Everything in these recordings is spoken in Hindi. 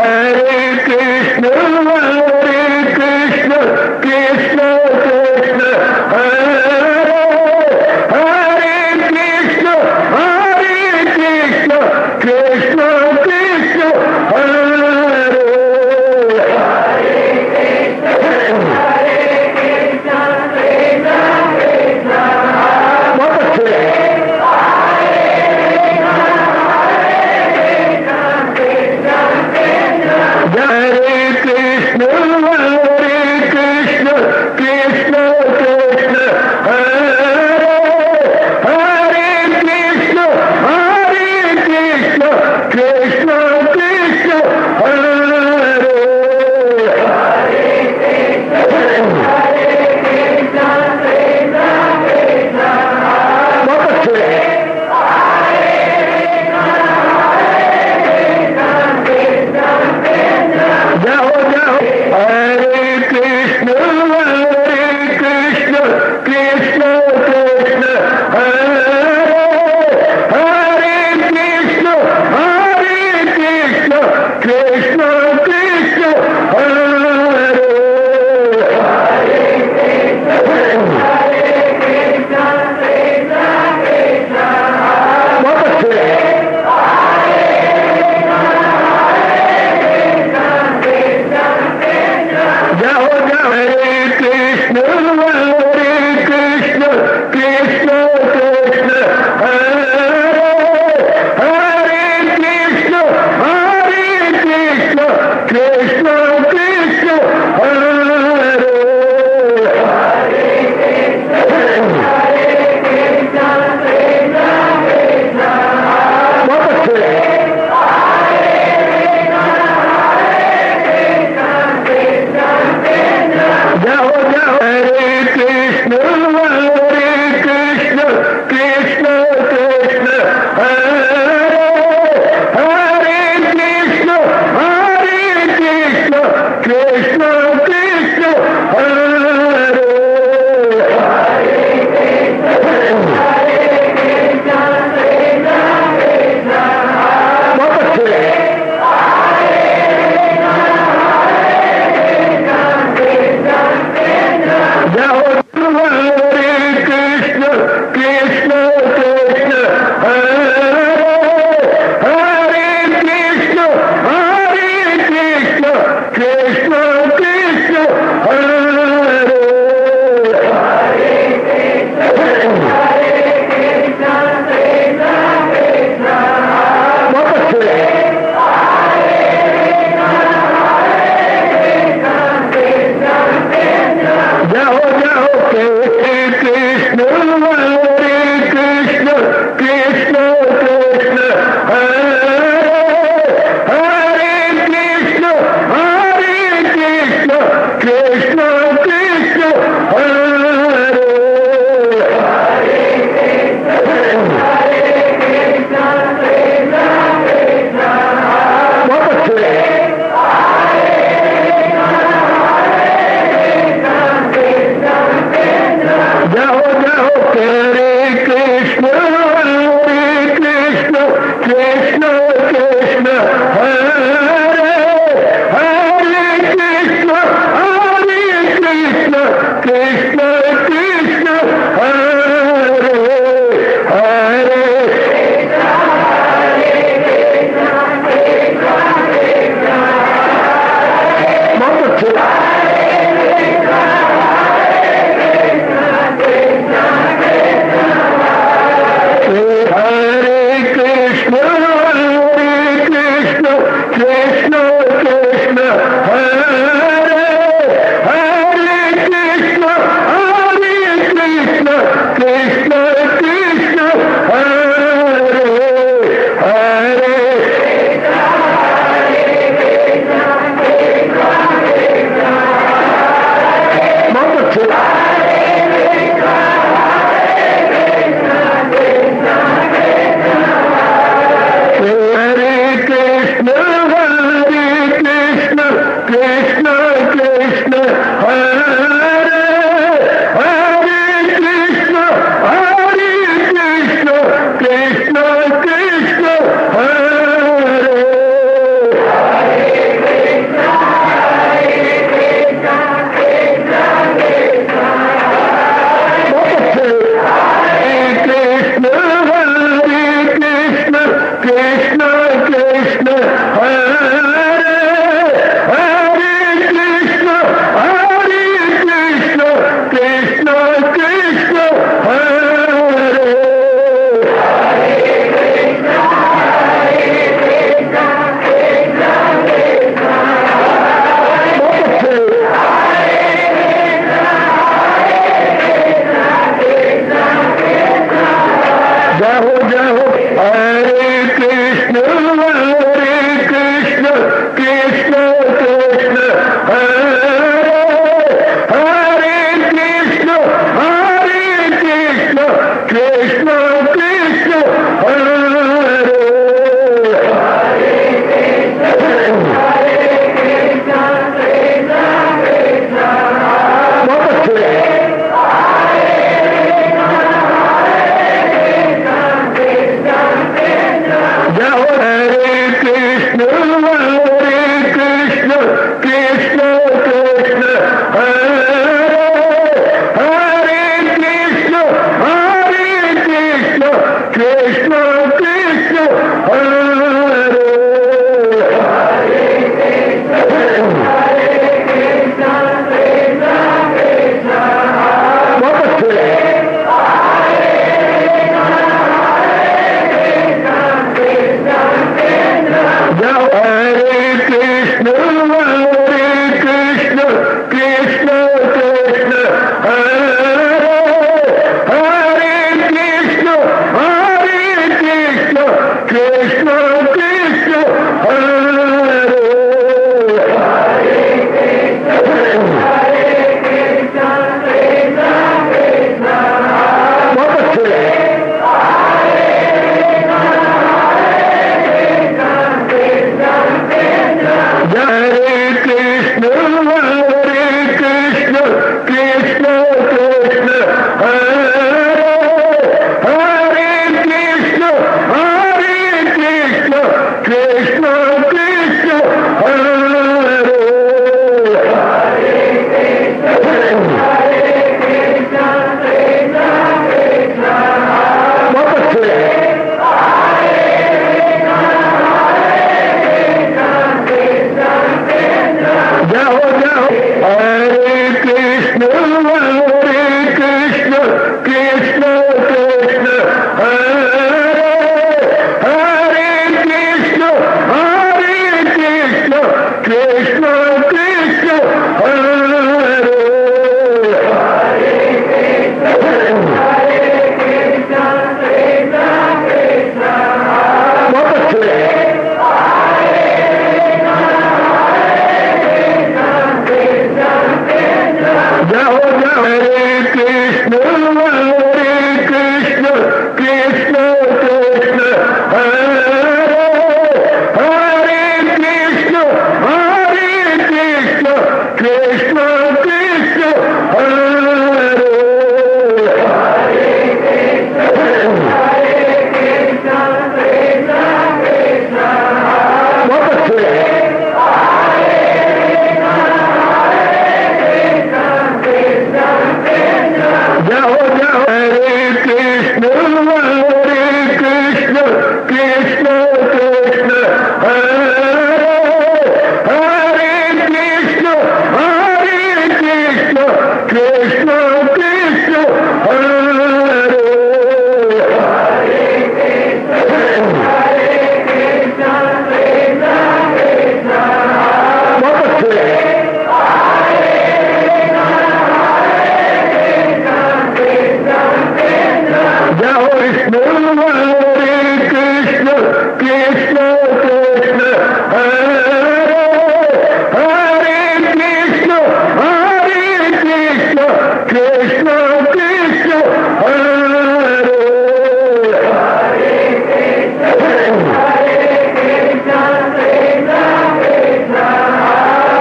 Hare Krishna कृष्ण कृष्ण हरे जाओ जाओ हरे कृष्ण कृष्ण कृष्ण हरे हरे कृष्ण कृष्ण कृष्ण हरे बहुत अच्छे जाओ जाओ हरे कृष्ण कृष्ण कृष्ण हरे हरे कृष्ण कृष्ण कृष्ण हरे बहुत अच्छे जाओ विष्णु हरे कृष्ण कृष्ण हरे हरे कृष्ण कृष्ण कृष्ण हरे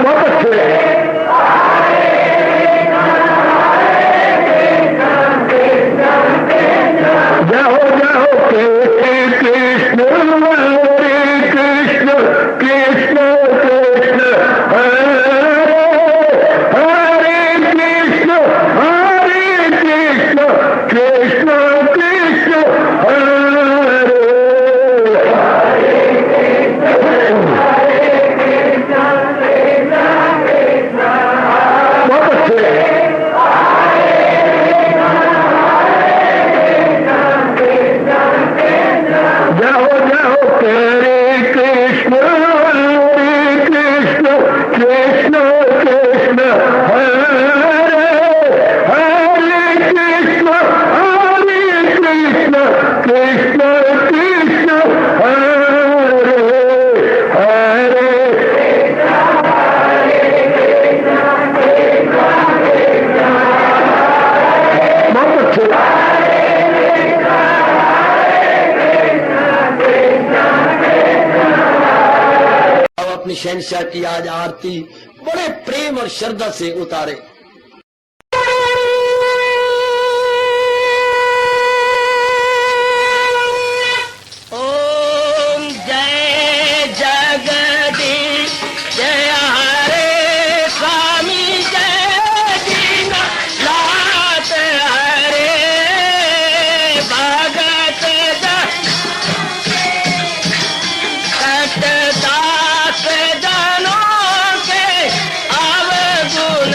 बहुत अच्छे जाओ जाओ कृष्ण हरे कृष्ण कृष्ण हरे हरे कृष्ण कृष्ण कृष्ण हरे बहुत अच्छे जाओ जाओ हरे कृष्ण कृष्ण हरे हरे कृष्ण कृष्ण कृष्ण हरे हरे बहुत अच्छे अपनी शहंशाह की आज आरती बड़े प्रेम और श्रद्धा से उतारे। ओम जय जगदीश जय हरे स्वामी जय दीनानाथ हरे भगत दास जनों के अवगुण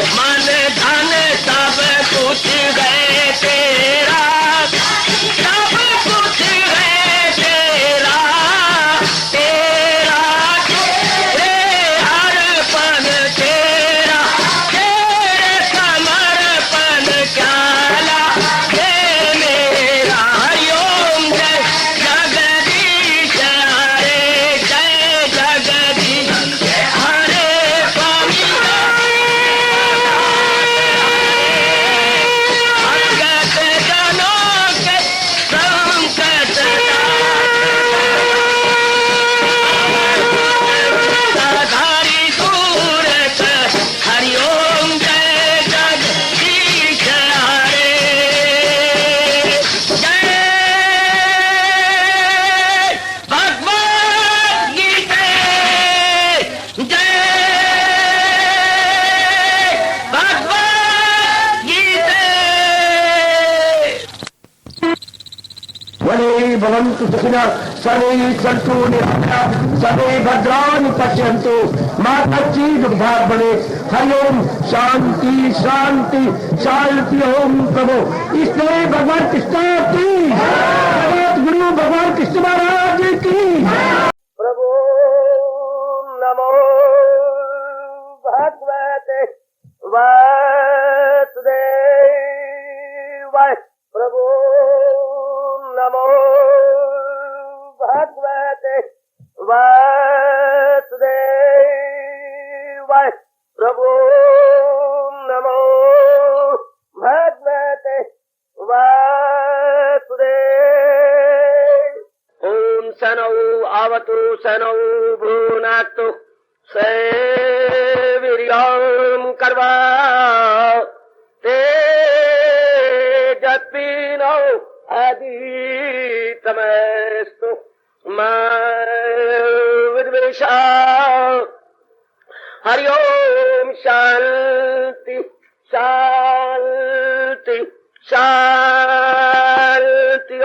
मन धन सब कुछ है तेरा, सब कुछ है तेरा, तेरा तेरे हर पल तेरा, तेरे समर्पण क्या लागे मेरा। हरिओम जय जगदीश हरे, जय जगदीश हरे स्वामी भगत जनों के संकट साधारी दूर कर। हरिओम जय जगदीश हरे, जय भगवद गीता, जय भगवद गीता। वने भवन्तु सुखिनः सर्वे सन्तु निरामयाः सर्वे भद्राणि पश्यन्तु मा कश्चित् दुर्भाग् भवेत्। हरि ओम शांति शांति शांति। ओम प्रभु इसलिए भगवान कृष्ण की जगत गुरु भगवान कृष्ण महाराज की प्रभु नमो भगवते वासुदेवाय। प्रभु नमो भगवते वासुदेवाय। प्रभु नमो भगवते वासुदेवाय। ओम सनौ आवतु सनौ भुनातु सवीर्यं कर्वा तेजस्विनो अधीतमस्तु मा विद्वेषा। हरि ओम शांति शांति शांति।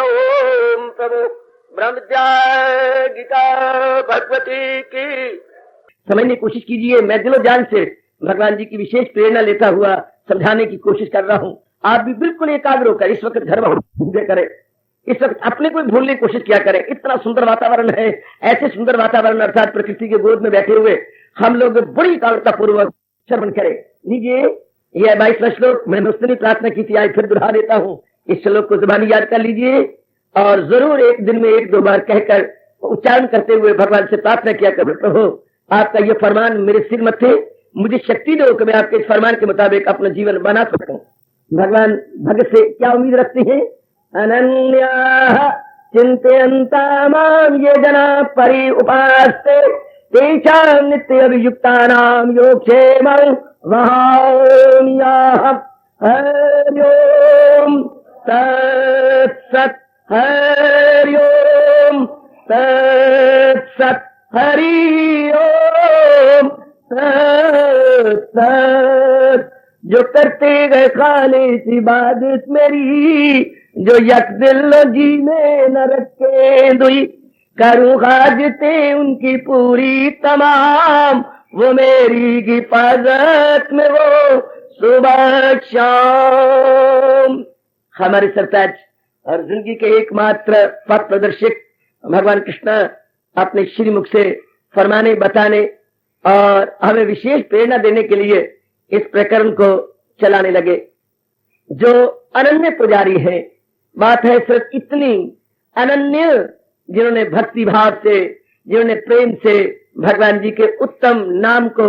ओम प्रभु ब्रह्म विद्या गीता भगवती की। समझने की कोशिश कीजिए, मैं दिलो जान से भगवान जी की विशेष प्रेरणा लेता हुआ समझाने की कोशिश कर रहा हूँ। आप भी बिल्कुल एकाग्र होकर इस वक्त घर में करें, इस वक्त अपने को भूलने की कोशिश किया करें। इतना सुंदर वातावरण है, ऐसे सुंदर वातावरण अर्थात प्रकृति के गोद में बैठे हुए हम लोग बड़ी एकाग्रता पूर्वक श्रवण करें। लीजिए यह 22वां श्लोक मैंने मुस्तनी प्रार्थना की थी, आज फिर दोहरा देता हूँ। इस श्लोक को जुबानी याद कर लीजिए और जरूर एक दिन में 1-2 बार कहकर उच्चारण करते हुए भगवान से प्रार्थना किया करो, प्रभु आपका ये फरमान मेरे सिर मत्थे, मुझे शक्ति दो कि मैं आपके इस फरमान के मुताबिक अपना जीवन बना सकूं। भगवान भगत से क्या उम्मीद रखते हैं? अनन्याः चिन्तयन्ता मां ये जना परि उपास्ते तेषां नित्यभियुक्तानां योगक्षेमं वहाम्यहम्। हरि ओम तत्सत्। हरि ओम तत्सत्। हरि ओम तत्सत्। जो करते गए खालिस इबादत मेरी, जो यक दिल जी में न रखे दुई, करूं हाजते उनकी पूरी तमाम, वो मेरी हिफाजत में वो सुबह शाम। हमारे सरताज और जिंदगी के एकमात्र पथ प्रदर्शक भगवान कृष्ण अपने श्रीमुख से फरमाने बताने और हमें विशेष प्रेरणा देने के लिए इस प्रकरण को चलाने लगे। जो अनन्य पुजारी है, बात है सिर्फ इतनी अनन्य जिन्होंने भक्ति भाव से, जिन्होंने प्रेम से भगवान जी के उत्तम नाम को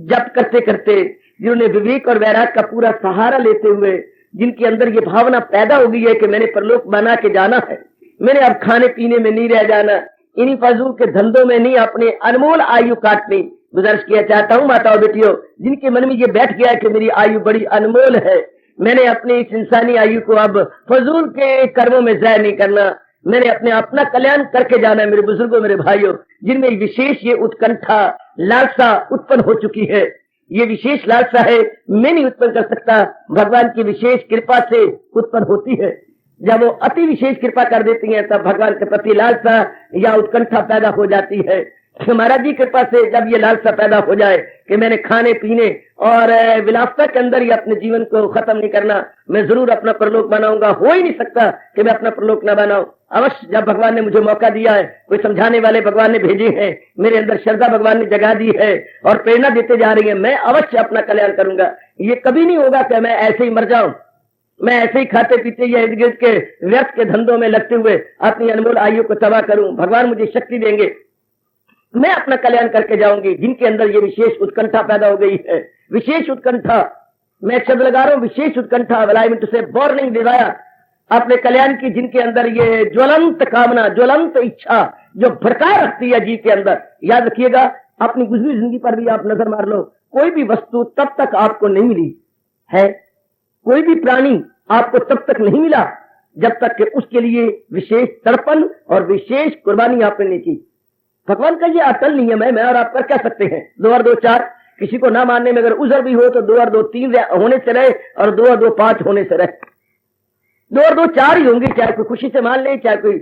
जप करते करते, जिन्होंने विवेक और वैराग का पूरा सहारा लेते हुए, जिनके अंदर ये भावना पैदा हो गई है कि मैंने परलोक बना के जाना है, मैंने अब खाने पीने में नहीं रह जाना, इन्हीं फजूल के धंधों में नहीं अपने अनमोल आयु काटनी। गुजारिश किया चाहता हूँ माताओं बेटियों, जिनके मन में ये बैठ गया है कि मेरी आयु बड़ी अनमोल है, मैंने अपनी इस इंसानी आयु को अब फजूल के कर्मों में ज़ाया नहीं करना, मैंने अपना कल्याण करके जाना है। मेरे बुजुर्गों, मेरे भाइयों, जिनमें विशेष ये उत्कंठा लालसा उत्पन्न हो चुकी है, ये विशेष लालसा है, मैं नहीं उत्पन्न कर सकता, भगवान की विशेष कृपा से उत्पन्न होती है। जब वो अति विशेष कृपा कर देती हैं तब भगवान के प्रति लालसा या उत्कंठा पैदा हो जाती है। महाराज जी कृपा से जब ये लालसा पैदा हो जाए कि मैंने खाने पीने और विलासता के अंदर ही अपने जीवन को खत्म नहीं करना, मैं जरूर अपना परलोक बनाऊंगा। हो ही नहीं सकता कि मैं अपना परलोक ना बनाऊं। अवश्य जब भगवान ने मुझे मौका दिया है, कोई समझाने वाले भगवान ने भेजे हैं, मेरे अंदर श्रद्धा भगवान ने जगा दी है और प्रेरणा देते जा रही है, मैं अवश्य अपना कल्याण करूंगा। ये कभी नहीं होगा कि मैं ऐसे ही मर जाऊं, मैं ऐसे ही खाते पीते या इर्द गिर्द के व्यर्थ के धंधों में लगते हुए अपनी अनमोल आयु को तबाह करूं। भगवान मुझे शक्ति देंगे, मैं अपना कल्याण करके जाऊंगी। जिनके अंदर ये विशेष उत्कंठा पैदा हो गई है, विशेष उत्कंठा, मैं शब्द लगा रहा हूं, विशेष उत्कंठा, वलाइमेंट से बॉर्निंग डिजायर, अपने कल्याण की जिनके अंदर ये ज्वलंत कामना, ज्वलंत इच्छा जो भड़का रखती है जीव के अंदर। याद रखिएगा, अपनी गुजरी जिंदगी पर भी आप नजर मार लो, कोई भी वस्तु तब तक आपको नहीं मिली है, कोई भी प्राणी आपको तब तक नहीं मिला जब तक कि उसके लिए विशेष तड़पन और विशेष कुर्बानी आपने नहीं की। भगवान का ये अटल नियम है, मैं और आप कर कह सकते हैं 2 और 2 4, किसी को ना मानने में अगर उजर भी हो तो 2 और 2 3 होने से रहे और 2 और 2 5 होने से रहे। 2 और 2 4 ही होंगे, चाहे कोई खुशी से मान ले, चाहे कोई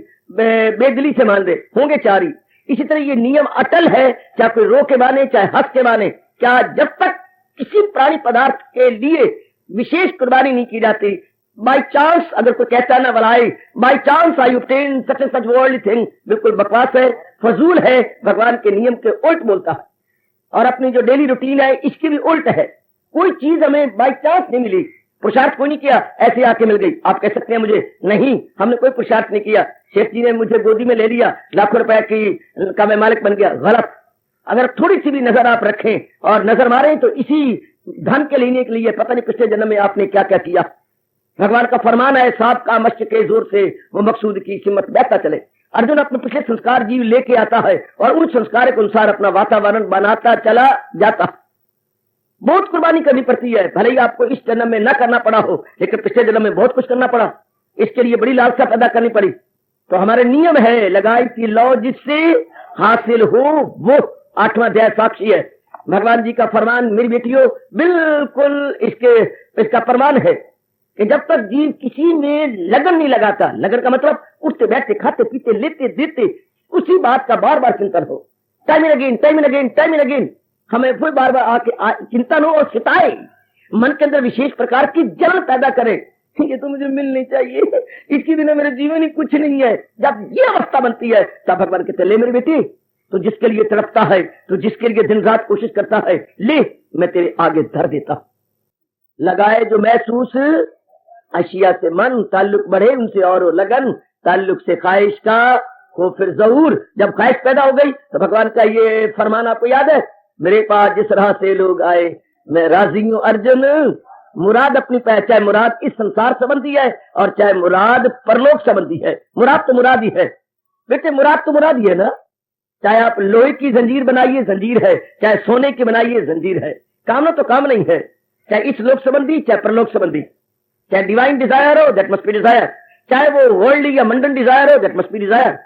बेदिली से मान ले, होंगे 4 ही। इसी तरह ये नियम अटल है, चाहे कोई रो के माने, चाहे हंस के माने। क्या जब तक किसी प्राणी पदार्थ के लिए विशेष कुर्बानी नहीं की जाती, बाई चांस अगर कोई कहता है ना वलाई by chance I obtain such and such world thing, बिल्कुल बकवास है, फजूल है, भगवान के नियम के उल्ट बोलता है। और अपनी जो डेली रूटीन है इसकी भी उल्ट है। कोई चीज हमें बाई चांस नहीं मिली, पुरुषार्थ कोई नहीं किया, ऐसे आके मिल गई। आप कह सकते हैं मुझे, नहीं, हमने कोई पुरुषार्थ नहीं किया, शेख जी ने मुझे गोदी में ले लिया, लाखों रुपए का मैं मालिक बन गया। गलत। अगर थोड़ी सी भी नजर आप रखें और नजर मारें तो इसी धन के लेने के लिए पता नहीं पिछले जन्म में आपने क्या क्या किया। भगवान का फरमान है, सांप का मश्क के जोर से वो मकसूद की सिमत बहता चले। अर्जुन अपने पिछले संस्कार जीव लेके आता है और उन संस्कार के अनुसार अपना वातावरण बनाता चला जाता। बहुत कुर्बानी करनी पड़ती है, भले ही आपको इस जन्म में न करना पड़ा हो, लेकिन पिछले जन्म में बहुत कुछ करना पड़ा, इसके लिए बड़ी लालसा पैदा करनी पड़ी। तो हमारे नियम है, लगाई की लौ जिससे हासिल हो वो। 8वां अध्याय साक्षी है। भगवान जी का फरमान, मेरी बेटियों, बिल्कुल इसका प्रमाण है कि जब तक जीव किसी में लगन नहीं लगाता, लगन का मतलब उठते बैठते खाते पीते लेते देते उसी बात का बार बार चिंतन हो, time in again, time in again, time in again, हमें फिर बार बार आके चिंतन हो और सिताए मन के अंदर विशेष प्रकार की जलन पैदा करे, ये तो मुझे मिलनी चाहिए, इसके बिना मेरे जीवन ही कुछ नहीं है। जब ये अवस्था बनती है तब भगवान कहते, ले मेरी बेटी, तो जिसके लिए तड़पता है, तो जिसके लिए दिन रात कोशिश करता है, ले मैं तेरे आगे धर देता। लगाए जो महसूस अशिया से मन, ताल्लुक बढ़े उनसे और लगन, ताल्लुक से ख्वाहिश का हो फिर जहूर। जब ख्वाहिश पैदा हो गई तो भगवान का ये फरमान आपको याद है, मेरे पास जिस राह से लोग आए मैं राजी हूं अर्जुन। मुराद अपनी पहचान, चाहे मुराद इस संसार संबंधी है और चाहे मुराद परलोक संबंधी है, मुराद तो मुराद ही है बेटे, मुराद तो मुराद ही है ना। चाहे आप लोहे की जंजीर बनाइए, जंजीर है, चाहे सोने की बनाइए, जंजीर है। कामना तो कामना ही है, चाहे इस लोक संबंधी चाहे परलोक संबंधी, चाहे डिवाइन डिजायर हो दैट मस्ट बी डिजायर, चाहे वो वर्ल्डली या मंडन डिजायर हो दैट मस्ट बी डिजायर,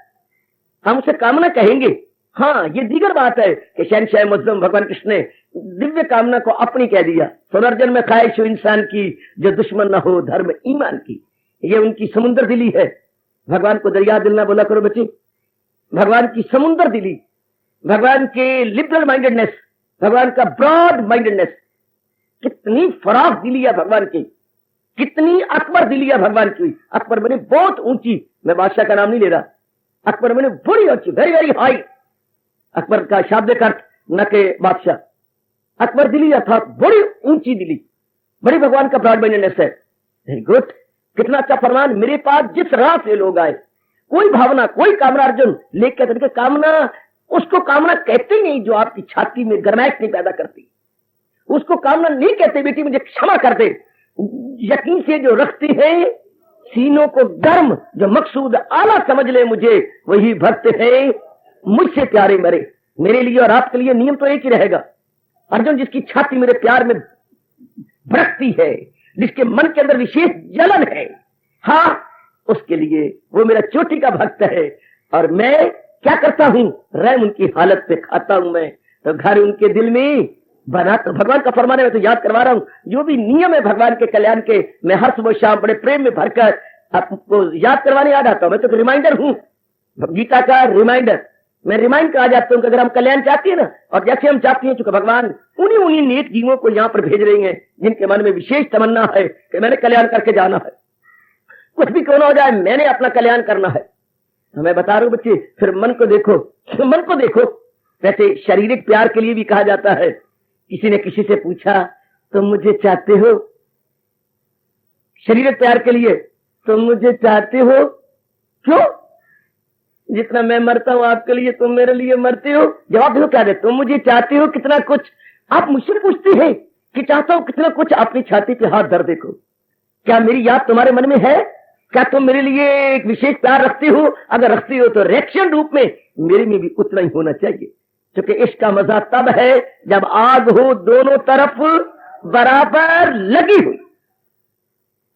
हम उसे कामना कहेंगे। हाँ, ये दीगर बात है कि शहनशाह मुअज्जम भगवान कृष्ण ने दिव्य कामना को अपनी कह दिया। सुनर्जन में ख्वाहिश हो इंसान की जो दुश्मन न हो धर्म ईमान की, ये उनकी समुद्र दिली है। भगवान को दरिया दिल ना बोला करो बच्चे, भगवान की समुद्र दिली, भगवान के लिबरल माइंडेडनेस, भगवान का ब्रॉड माइंडेडनेस, कितनी फराख दिली है भगवान की, कितनी अकबर दिली है भगवान की। अकबर बने बहुत ऊंची, मैं बादशाह का नाम नहीं ले रहा, अकबर बने बड़ी ऊंची, वेरी वेरी हाई। अकबर का शाब्दिक अर्थ न के बादशाह, अकबर दिली अर्थात बड़ी ऊंची दिली, बड़ी भगवान का ब्रॉड माइंडेडनेस है। वेरी गुड, कितना अच्छा फरमान, मेरे पास जिस राह से लोग आए, कोई भावना कोई कामना अर्जुन लेकर करके, कामना उसको कामना कहते नहीं जो आपकी छाती में गर्माइश नहीं पैदा करती, उसको कामना नहीं कहते बेटी मुझे क्षमा कर दे। यकीन से जो रखती है सीनों को गर्म, जो मकसूद आला समझ ले मुझे, वही भक्त है मुझसे प्यारे मरे। मेरे लिए और आपके लिए नियम तो एक ही रहेगा। अर्जुन, जिसकी छाती मेरे प्यार में भड़कती है, जिसके मन के अंदर विशेष जलन है, हाँ उसके लिए वो मेरा चोटी का भक्त है। और मैं क्या करता हूं, रहम उनकी हालत पे खाता हूं मैं, तो घर उनके दिल में बना। तो भगवान का फरमान है, मैं तो याद करवा रहा हूं, जो भी नियम है भगवान के कल्याण के, मैं हर सुबह शाम बड़े प्रेम में भरकर आपको याद करवाने याद आता हूं। मैं तो रिमाइंडर हूं, गीता का रिमाइंडर, मैं रिमाइंड करा जाता हूं कि अगर हम कल्याण चाहते हैं ना, और जैसे हम चाहते हैं, चूंकि भगवान उन्हीं उन्हीं नेक जीवों को यहाँ पर भेज रहे हैं जिनके मन में विशेष तमन्ना है कि मैंने कल्याण करके जाना है, कुछ भी क्यों ना हो जाए, मैंने अपना कल्याण करना है। मैं बता रहा हूं बच्चे, फिर मन को देखो, मन को देखो। वैसे शारीरिक प्यार के लिए भी कहा जाता है, किसी ने किसी से पूछा तुम मुझे चाहते हो, शारीरिक प्यार के लिए तुम मुझे चाहते हो, क्यों? जितना मैं मरता हूं आपके लिए, तुम मेरे लिए मरते हो। जवाब देखो क्या दे, तुम मुझे चाहते हो कितना कुछ। आप मुझसे पूछते हैं कि चाहता हूं कितना कुछ, अपनी छाती पे हाथ धर देखो, क्या मेरी याद तुम्हारे मन में है? क्या तुम मेरे लिए एक विशेष प्यार रखते हो? अगर रखते हो तो रिएक्शन रूप में मेरे में भी उतना ही होना चाहिए, क्योंकि इसका मजा तब है जब आग हो दोनों तरफ बराबर लगी हुई।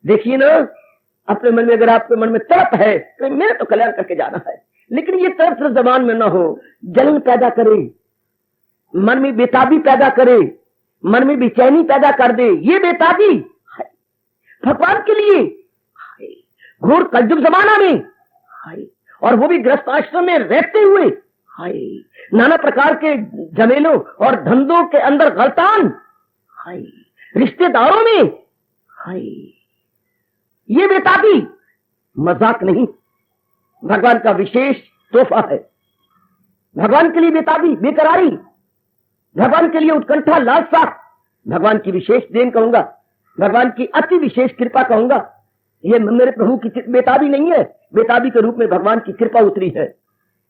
देखिए ना, अपने मन में अगर आपके मन में तड़प है तो मेरे तो कल्याण करके जाना है, लेकिन ये तड़प सिर्फ जबान में ना हो, जलन पैदा करे, मन में बेताबी पैदा करे, मन में बेचैनी पैदा कर दे। ये बेताबी भगवान के लिए घोर कलयुग जमाना में, और वो भी गृहस्थ आश्रम में रहते हुए, नाना प्रकार के झमेलों और धंधों के अंदर गलतान, रिश्तेदारों में, ये बेताबी मजाक नहीं, भगवान का विशेष तोहफा है। भगवान के लिए बेताबी, बेकरारी, भगवान के लिए उत्कंठा, लालसा, भगवान की विशेष देन कहूंगा, भगवान की अति विशेष कृपा कहूंगा। ये मेरे प्रभु की बेताबी नहीं है, बेताबी के रूप में भगवान की कृपा उतरी है,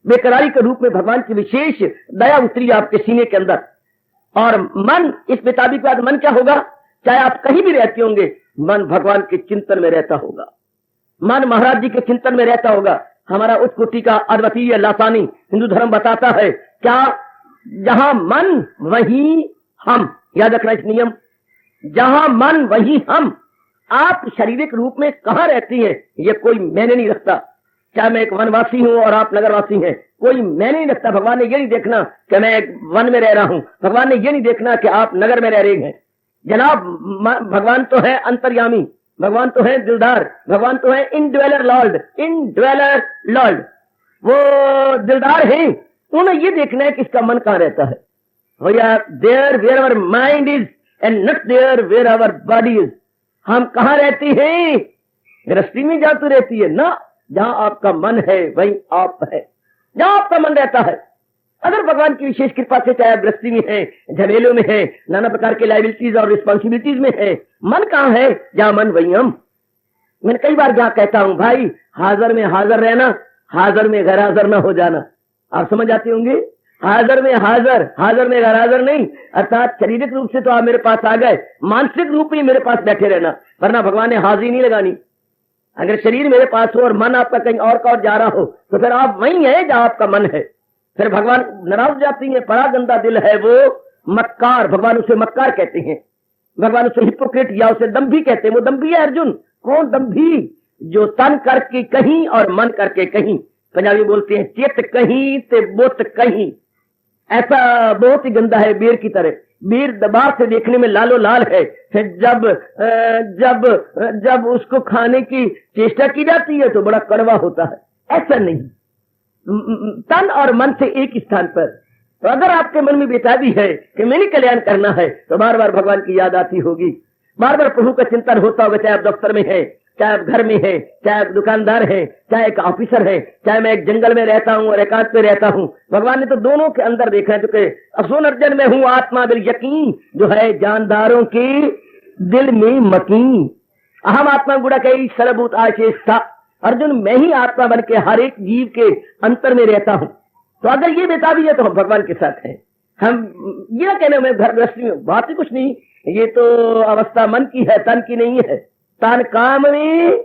बेकरारी के रूप में भगवान की विशेष दया उतरी आपके सीने के अंदर। और मन, इस बेताबी के बाद मन क्या होगा? चाहे आप कहीं भी रहते होंगे, मन भगवान के चिंतन में रहता होगा, मन महाराज जी के चिंतन में रहता होगा। हमारा उच्च कोटि का अद्वितीय लासानी हिंदू धर्म बताता है, क्या जहां मन वहीं हम, याद रखना इस नियम, जहां मन वहीं हम। आप शारीरिक रूप में कहां रहती हैं ये कोई मैंने नहीं रखता, चाहे मैं एक वनवासी हूं और आप नगरवासी हैं, कोई मैंने नहीं रखता। भगवान ने ये नहीं देखना कि मैं एक वन में रह रहा हूं, भगवान ने ये नहीं देखना कि आप नगर में रह रहे हैं। जनाब, भगवान तो है अंतर्यामी, भगवान तो है दिलदार, भगवान तो है इनड्वेलर लॉर्ड, इनड्वेलर लॉर्ड, वो दिलदार है। उन्हें ये देखना है कि इसका मन कहां रहता है। भैया, there where our mind is and not there where our body is. हम कहां रहते हैं? गृहस्थी में जाती रहती है ना, जहां आपका मन है वहीं आप है, जहां आपका मन रहता है। अगर भगवान की विशेष कृपा से, चाहे गृहस्थी में है, झमेलों में है, नाना प्रकार के लाइबिलिटीज और रिस्पॉन्सिबिलिटीज में है, मन कहां है? जहां मन वहीं हम। मैंने कई बार जहां कहता हूं, भाई हाजिर में हाजिर रहना, हाजिर में गैर हाजिर ना हो जाना। आप समझ आते होंगे, हाजिर में हाजिर, हाजिर में गैर हाजिर नहीं। अर्थात शारीरिक रूप से तो आप मेरे पास आ गए, मानसिक रूप में मेरे पास बैठे रहना, वरना भगवान ने हाजिरी नहीं लगानी। अगर शरीर मेरे पास हो और मन आपका कहीं और का और जा रहा हो, तो फिर आप वहीं है जहां आपका मन है। फिर भगवान नाराज हो जाती है, बड़ा गंदा दिल है वो, मक्कार, भगवान उसे मक्कार कहते हैं, भगवान उसे हिपोक्रेट या उसे दम्भी कहते हैं। वो दम्भी है अर्जुन। कौन दम्भी? जो तन करके कहीं और मन करके कहीं। पंजाबी बोलते हैं चित कहीं ते बुत कहीं। ऐसा बहुत ही गंदा है, बेर की तरह। बेर दबाव से देखने में लालो लाल है, फिर जब उसको खाने की चेष्टा की जाती है तो बड़ा कड़वा होता है। ऐसा नहीं, तन और मन से एक स्थान पर। तो अगर आपके मन में बेताबी है कि मैंने कल्याण करना है, तो बार बार भगवान की याद आती होगी, बार बार प्रभु का चिंतन होता होगा। चाहे आप दफ्तर में है, चाहे आप घर में है, चाहे आप दुकानदार है, चाहे एक ऑफिसर है, चाहे मैं एक जंगल में रहता हूं और एकांत में रहता हूं, भगवान ने तो दोनों के अंदर देखा है। क्योंकि अफसोन अर्जन में हूं आत्मा बिल यकीन, जो है जानदारों के दिल में मकीन। अहम आत्मा गुड़ा कई सरभूत आशेषता। अर्जुन, मैं ही आत्मा बन के हर एक जीव के अंतर में रहता हूं। तो अगर ये बेताबी है तो हम भगवान के साथ हैं। हम ये कहने में घर गृहस्थी में बात ही कुछ नहीं, ये तो अवस्था मन की है, तन की नहीं है। तन काम में,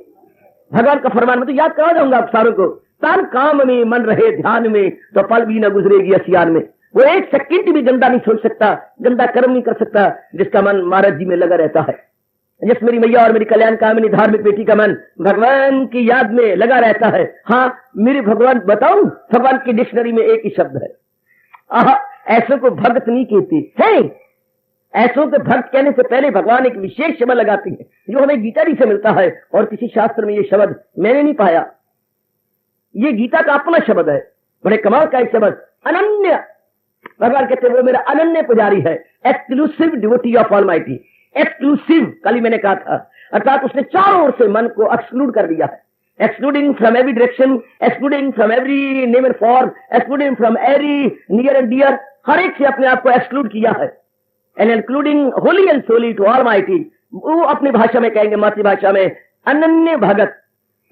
भगवान का फरमान में तो याद करा जाऊंगा आप सारों को, तन काम में मन रहे ध्यान में, तो पल भी न गुजरेगी असियान में। वो एक सेकंड भी गंदा नहीं सोच सकता, गंदा कर्म नहीं कर सकता, जिसका मन महाराज जी में लगा रहता है। जिस मेरी मैया और मेरी कल्याण कामिनी धार्मिक बेटी का मन भगवान की याद में लगा रहता है। हाँ, मेरे भगवान बताऊं, भगवान की डिक्शनरी में एक ही शब्द है, आहा, ऐसों को भक्त नहीं कहती है। ऐसों के भक्त कहने से पहले भगवान एक विशेष शब्द लगाते हैं, जो हमें गीता जी से मिलता है, और किसी शास्त्र में ये शब्द मैंने नहीं पाया। ये गीता का अपना शब्द है। बड़े कमाल का एक शब्द अनन्य। भगवान कहते हैं वो मेरा अनन्य पुजारी है, exclusive devotee of almighty. Exclusive कल ही मैंने कहा था, अर्थात उसने चारों ओर से मन को एक्सक्लूड कर दिया है। Excluding from every direction, excluding from every name and form, excluding from every near and dear, हर एक से अपने आप को एक्सक्लूड किया है। And including holy and solely to almighty, वो अपनी भाषा में कहेंगे, मातृभाषा में, अनन्य भगत।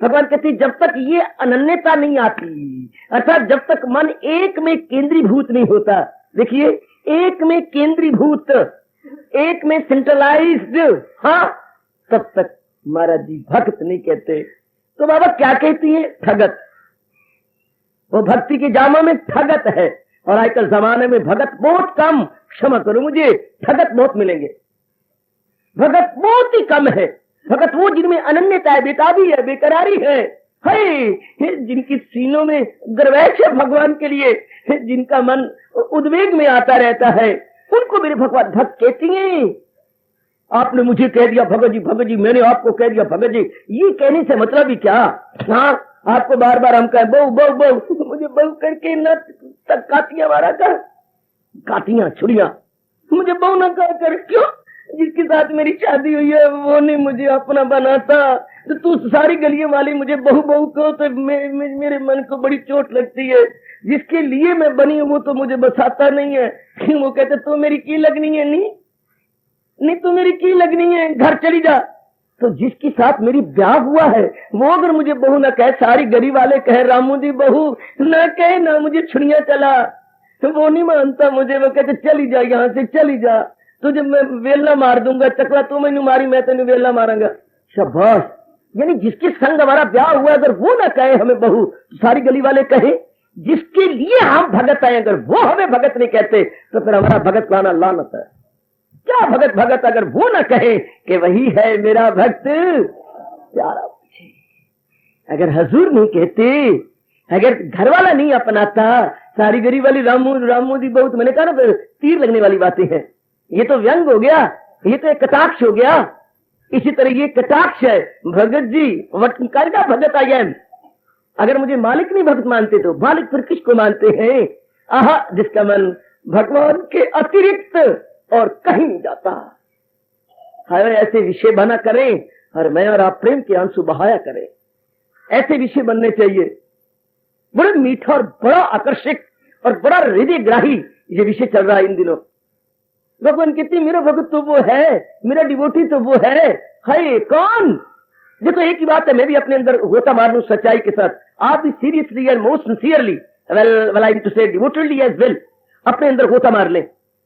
भगवान कहते जब तक ये अनन्यता नहीं आती, अर्थात जब तक मन एक में केंद्रीभूत नहीं होता, देखिए एक में केंद्रीभूत, एक में सेंट्रलाइज्ड, हाँ, तब तक महाराज जी भक्त नहीं कहते। तो बाबा क्या कहती है? ठगत। वो भक्ति के जामा में ठगत है, और आजकल जमाने में भगत बहुत कम, क्षमा करो मुझे, ठगत बहुत मिलेंगे। भगत बहुत ही कम है। भगत वो जिनमें अनन्यता है, बेताबी है, बेकरारी है, जिनकी सीनों में गर्वैश है भगवान के लिए, जिनका मन उद्वेग में आता रहता है, उनको मेरे भगवान भक्त कहती हैं। आपने मुझे कह दिया भगत जी, मैंने आपको कह दिया भगत जी, ये कहने से मतलब ही क्या? हाँ, आपको बार बार हम कहें बहू बहू बहू, मुझे बहू करके न तक कातियां मारा कर, कातियां छुड़ियां, मुझे बहू न कर। क्यों? जिसके साथ मेरी शादी हुई है वो नहीं मुझे अपना बनाता, तो तू सारी गलियों वाली मुझे बहू बहू कहो तो मेरे मन को बड़ी चोट लगती है। जिसके लिए मैं बनी हूं वो तो मुझे बसाता नहीं है। वो कहते तो मेरी की लगनी है, नहीं तो मेरी की लगनी है, घर चली जा। तो जिसके साथ मेरी ब्याह हुआ है वो अगर मुझे बहू न कहे, सारी गली वाले कहे रामू जी बहू न कहे, ना मुझे छुड़िया चला, तो वो नहीं मानता मुझे। वो कहते चली जा, यहाँ से चली जा, तुझे मैं वेला मार दूंगा, चकला तू मैंने मारी, मैं तेने वेला मारूंगा। शाबाश। यानी जिसके संग हमारा ब्याह हुआ अगर वो ना कहे हमें बहू, तो सारी गली वाले कहे। जिसके लिए हम भगत आए अगर वो हमें भगत नहीं कहते तो फिर हमारा भगत कहना लानत है। क्या भगत भगत अगर वो ना कहे कि वही है मेरा भक्त प्यारा। अगर हजूर नहीं कहते, अगर घर वाला नहीं अपनाता, सारी गली वाली रामू जी बहुत, मैंने कहा ना फिर तीर लगने वाली बातें हैं। ये तो व्यंग हो गया, ये तो एक कटाक्ष हो गया। इसी तरह ये कटाक्ष है। भगत जी वटकाल का भगत आई है। अगर मुझे मालिक नहीं भगत मानते तो मालिक फिर किसको मानते हैं? आहा, जिसका मन भगवान के अतिरिक्त और कहीं नहीं जाता। हाय, ऐसे विषय बना करें और मैं और आप प्रेम के आंसू बहाया करें। ऐसे विषय बनने चाहिए। बड़ा मीठा और बड़ा आकर्षक और बड़ा हृदयग्राही ये विषय चल रहा है इन दिनों। भगवान कहते मेरा भगत तो वो है, मेरा डिवोटी तो वो है। हाय, कौन? देखो एक ही बात है, मैं भी अपने अंदर गोता मार लूं सच्चाई के साथ। आप भी seriously and most sincerely, well I too say devotedly as well, अपने अंदर गोता मार ले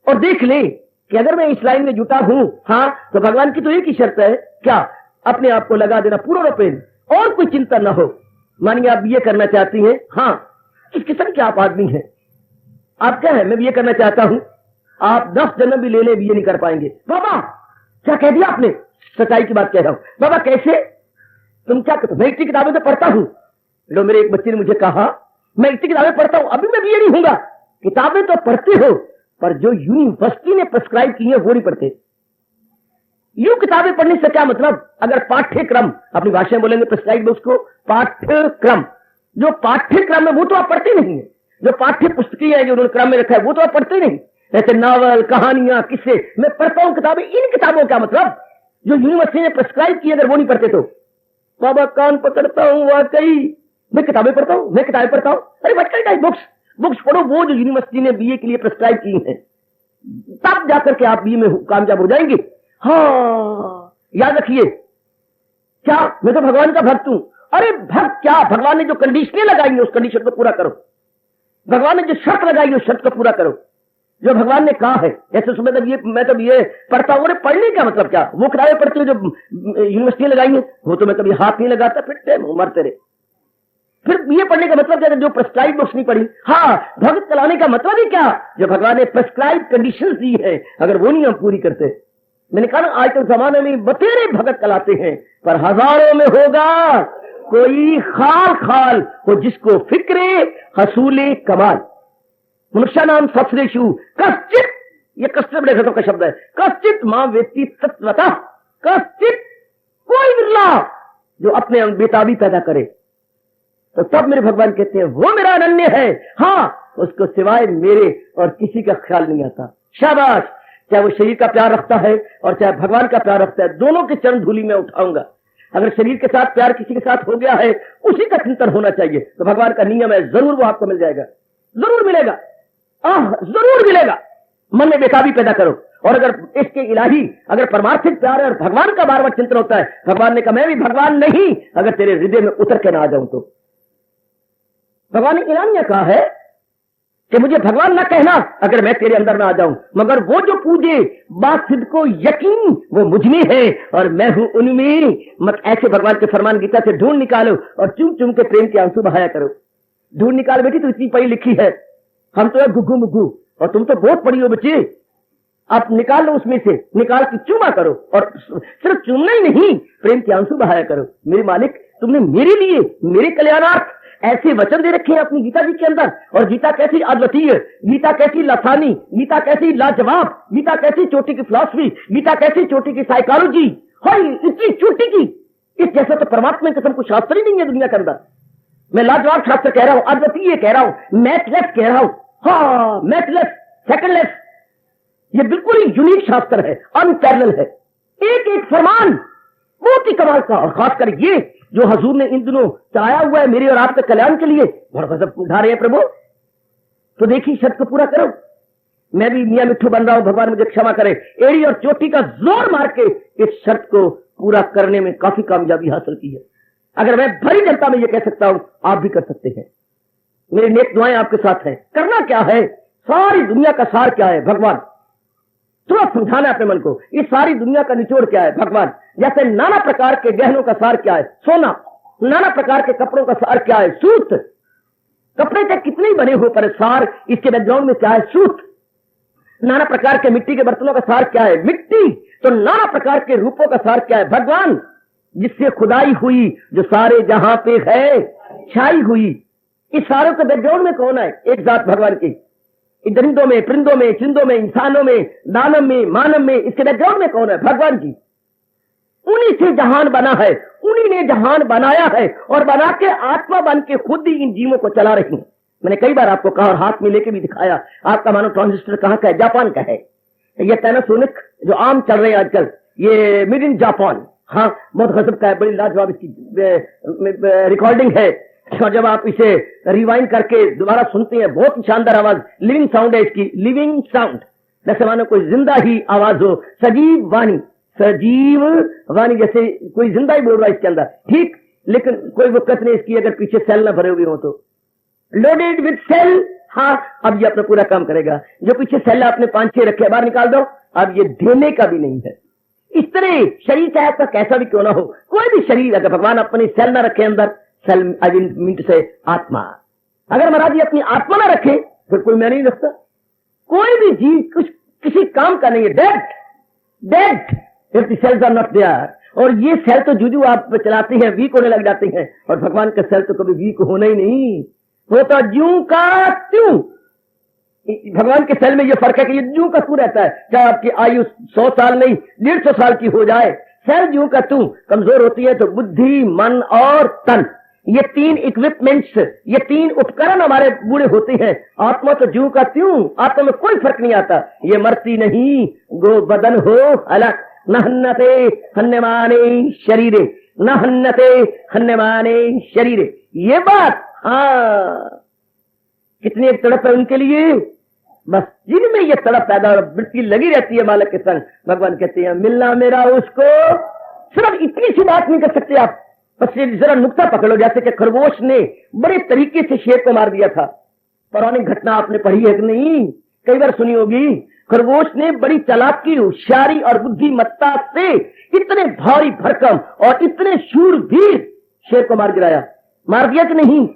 और देख ले कि अगर मैं इस लाइन में जुटा हूं, हाँ, तो भगवान की तो एक ही शर्त है, क्या? अपने आप को लगा देना पूरा रूपेण, और कोई चिंता ना हो। मानिए आप बीए करना चाहती हैं, हाँ, इस किस्म के आप आदमी हैं, आप क्या है, मैं बीए करना चाहता हूं, आप 10 जन्म भी ले ले बीए नहीं कर पाएंगे। बाबा क्या कह दिया आपने? सच्चाई की बात कह रहा हूं। बाबा कैसे? तुम क्या कहते? मैं इतनी किताबें तो पढ़ता हूं। लो, मेरे एक बच्चे ने मुझे कहा मैं इतनी किताबें पढ़ता हूं, अभी मैं बीए नहीं होऊंगा। किताबें तो पढ़ते हो पर जो यूनिवर्सिटी ने प्रिस्क्राइब की है वो नहीं पढ़ते। यूं किताबें पढ़ने से क्या मतलब? अगर पाठ्यक्रम, अपनी भाषा में बोलेंगे प्रिस्क्राइब उसको पाठ्यक्रम, जो पाठ्यक्रम है वो तो आप पढ़ते नहीं है। जो पाठ्य पुस्तकें है जो उन्होंने क्रम में रखा है वो तो आप पढ़ते नहीं। ऐसे नावल, कहानियां, किस्से मैं पढ़ता हूं किताबें। इन किताबों का मतलब जो यूनिवर्सिटी ने प्रिस्क्राइब की अगर वो नहीं पढ़ते तो बाबा कान पकड़ता हूं, वाकई मैं किताबें पढ़ता हूं, मैं किताबें पढ़ता हूं। अरे व्हाट काइंड ऑफ बुक्स पढ़ो वो जो यूनिवर्सिटी ने बीए के लिए प्रिस्क्राइब की है, तब जाकर के आप बीए में कामयाब हो जाएंगे। हाँ, याद रखिए। क्या? मैं तो भगवान का भक्त हूं। अरे भक्त क्या? भगवान ने जो कंडीशनें लगाई है उस कंडीशन को पूरा करो। भगवान ने जो शर्त लगाई है उस शर्त को पूरा करो जो भगवान ने कहा है। ऐसे सुबह तक मैं तो ये पढ़ता हूं। पढ़ने का मतलब क्या? वो किताबें पढ़ते हो जो यूनिवर्सिटी लगाई है, वो तो मैं कभी हाथ नहीं लगाता, फिर मरते रहे। फिर ये पढ़ने का मतलब क्या? जो प्रिस्क्राइब बुक्स नहीं पढ़ी। हाँ, भगत चलाने का मतलब ही क्या? जो भगवान ने प्रिस्क्राइब कंडीशंस दी है अगर वो नहीं हम पूरी करते। मैंने कहा ना, आजकल जमाने में बतेरे भगत चलाते हैं पर हजारों में होगा कोई खाल हो जिसको फिक्रे हसूले कमाल। मनुष्य नाम सत्सरेशु कश्चित, ये कश्चित बड़े खतरों का शब्द है। कश्चित मां व्यक्ति तत्वतः, कश्चित कोई बिरला जो अपने बेताबी पैदा करे। तो तब मेरे भगवान कहते हैं वो मेरा अनन्य है, हाँ उसको सिवाय मेरे और किसी का ख्याल नहीं आता। शाबाश, चाहे वो शरीर का प्यार रखता है और चाहे भगवान का प्यार रखता है, दोनों के चरण धूलि में उठाऊंगा। अगर शरीर के साथ प्यार किसी के साथ हो गया है, उसी का चिंतन होना चाहिए। तो भगवान का नियम है, जरूर वो आपको मिल जाएगा, जरूर मिलेगा, जरूर मिलेगा। मन में बेताबी पैदा करो। और अगर इसके इलाही अगर परमार्थिक प्यार है और भगवान का बार बार चिंतन होता है, भगवान ने कहा मैं भी भगवान नहीं अगर तेरे हृदय में उतर के ना आ जाऊं तो। भगवान ने इनाम यह कहा है कि मुझे भगवान ना कहना अगर मैं तेरे अंदर ना आ जाऊं, मगर वो जो पूजे बात सिद्ध को यकीन वो मुझ में है और मैं हूं उनमें। मत ऐसे भगवान के फरमान गीता से ढूंढ निकालो और चुम चुम के प्रेम के आंसू बहाया करो। ढूंढ निकाल बेटी, तो इतनी पढ़ी लिखी है, हम तो है गुग्गू मुग्गू और तुम तो बहुत पढ़ी हो बच्चे। आप निकाल लो उसमें से, निकाल के चूमा करो और सिर्फ चूमना ही नहीं, प्रेम के आंसू बहाया करो। मेरे मालिक, तुमने मेरे लिए, मेरे कल्याणार्थ ऐसे वचन दे रखे हैं अपनी गीता जी के अंदर। और गीता कैसी अद्वितीय, गीता कैसी लासानी, गीता कैसी लाजवाब, गीता कैसी चोटी की फिलॉसफी, गीता कैसी चोटी की साइकोलॉजी, इतनी चोटी की, इस जैसा तो परमात्मा की कसम को शास्त्र ही नहीं है दुनिया के अंदर। मैं लाजवाब शास्त्र कह रहा हूं, अद्वितीय कह रहा हूं, मैथलेस कह रहा हूं, हाँ मैथलेस, सेकंडलेस, ये बिल्कुल ही यूनिक शास्त्र है, अनपैरेलल है। एक एक फरमान बहुत ही कमाल का। और खासकर ये जो हजूर ने इन दिनों चाया हुआ है मेरे और आपके कल्याण के लिए, बड़ा गजब उठा रहे हैं प्रभु। तो देखिए शर्त को पूरा करो। मैं भी मियां मिट्ठू बन रहा हूं, भगवान मुझे क्षमा करे। एड़ी और चोटी का जोर मार के इस शर्त को पूरा करने में काफी कामयाबी हासिल की है। अगर मैं भरी जनता में ये कह सकता हूं, आप भी कर सकते हैं। मेरी नेक दुआएं आपके साथ हैं। करना क्या है, सारी दुनिया का सार क्या है, भगवान। थोड़ा समझाना अपने मन को, इस सारी दुनिया का निचोड़ क्या है, भगवान। जैसे नाना प्रकार के गहनों का सार क्या है, सोना। नाना प्रकार के कपड़ों का सार क्या है, सूत। कपड़े चाहे कितने ही बने हो पर सार इसके बैकग्राउंड में क्या है, सूत। नाना प्रकार के मिट्टी के बर्तनों का सार क्या है, मिट्टी। तो नाना प्रकार के रूपों का सार क्या है, भगवान। जिससे खुदाई हुई, जो सारे जहां पे है छाई हुई। इस सारों के बैकग्राउंड में कौन है, एक जात भगवान की। दरिंदों में, परिंदों में, चिंदों में, इंसानों में, दानव में, मानव में, इसके बैकग्राउंड में कौन है, भगवान जी। उन्हीं से जहान बना है, उन्हीं ने जहान बनाया है और बना के आत्मा बन के खुद ही इन जीवों को चला रही है। मैंने कई बार आपको कहा और हाथ में लेके भी दिखाया। आपका मानो ट्रांजिस्टर कहां का है, जापान का है। ये पैनासोनिक जो आम चल रहे हैं आजकल, ये मेड इन जापान, हाँ बहुत गजब का है, बड़ी लाजवाब इसकी रिकॉर्डिंग है। और जब आप इसे रिवाइंड करके दोबारा सुनते हैं, बहुत शानदार आवाज, लिविंग साउंड है इसकी, लिविंग साउंड। जैसे मानो कोई जिंदा ही आवाज हो, सजीव वाणी, सजीव वाणी, जैसे कोई जिंदा ही बोल रहा है इसके अंदर, ठीक। लेकिन कोई वक्त नहीं इसकी, अगर पीछे सेल ना भरे हुए हो तो। लोडेड विद सेल, हाँ अब ये अपना पूरा काम करेगा। जो पीछे सेल आपने 5-6 रखे, बाहर निकाल दो। अब ये देने का भी नहीं है। इस तरह शरीर चाहे आपका कैसा भी क्यों ना हो, कोई भी शरीर अगर भगवान अपनी सेल ना रखे अंदर, सेल आई मीन टू से आत्मा, अगर महाराज जी अपनी आत्मा ना रखे फिर कोई मैं नहीं रखता। कोई भी जीव कुछ किसी काम का नहीं है, dead dead if the cells are not there. और ये सेल तो जूजू आप चलाते हैं, वीक होने लग जाते हैं। और भगवान का सेल तो कभी वीक होना ही नहीं, वो तो ज्यों का त्यों। भगवान के सेल में ये फर्क है कि ये ज्यों का त्यों रहता है। चाहे आपकी आयु 100 साल नहीं 150 साल की हो जाए, सेल ज्यों का त्यों। कमजोर होती है तो बुद्धि, मन और तन, ये 3 इक्विपमेंट्स, ये 3 उपकरण हमारे बूढ़े होते हैं। आत्मा तो ज्यों का त्यों, आत्मा में कोई फर्क नहीं आता। ये मरती नहीं, गो बदन हो अलग, न हन्नते हन्यमाने शरीरे, न हन्नते हन्यमाने शरीरे। ये बात, हाँ कितनी एक तड़प है उनके लिए, बस जिनमें ये तड़प पैदा और वृत्ति लगी रहती है मालिक के संग। भगवान कहते हैं मिलना मेरा उसको। सिर्फ इतनी सी बात नहीं कर सकते आप, बस जरा नुक्ता पकड़ो। जैसे कि खरगोश ने बड़े तरीके से शेर को मार दिया था। पौराणिक घटना आपने पढ़ी है कि नहीं, कई बार सुनी होगी। खरगोश ने बड़ी चालाकी, होशियारी और बुद्धिमत्ता से इतने भारी भरकम और इतने शूरवीर शेर को मार गिराया। मार दिया कि नहीं।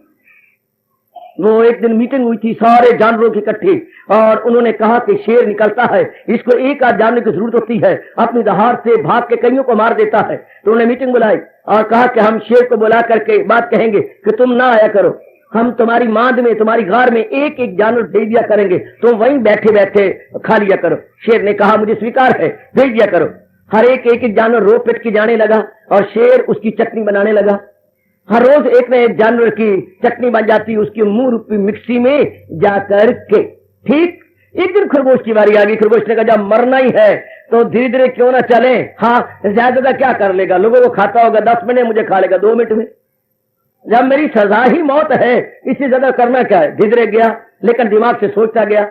वो एक दिन मीटिंग हुई थी सारे जानवरों की इकट्ठी, और उन्होंने कहा कि शेर निकलता है, इसको एक आध जानने की जरूरत होती है, अपनी दहाड़ से भाग के कईयों को मार देता है। तो उन्होंने मीटिंग बुलाई और कहा कि हम शेर को बुला करके बात कहेंगे कि तुम ना आया करो, हम तुम्हारी मांद में, तुम्हारी गार में एक एक जानवर भेज दिया करेंगे, तुम वहीं बैठे बैठे खा लिया करो। शेर ने कहा मुझे स्वीकार है, भेज दिया करो। हर एक एक जानवर रो पिट के जाने लगा और शेर उसकी चटनी बनाने लगा। हर रोज एक न एक जानवर की चटनी बन जाती उसकी मुंह रूपी मिक्सी में जाकर के। ठीक, एक दिन खरगोश की बारी आ गई। खरगोश ने कहा जब मरना ही है तो धीरे धीरे क्यों ना चले। हाँ, ज्यादा क्या कर लेगा, लोगों को खाता होगा, 10 मिनट मुझे खा लेगा 2 मिनट में। जब मेरी सजा ही मौत है इससे ज्यादा करना क्या है। धीरे धीरे गया, लेकिन दिमाग से सोचता गया,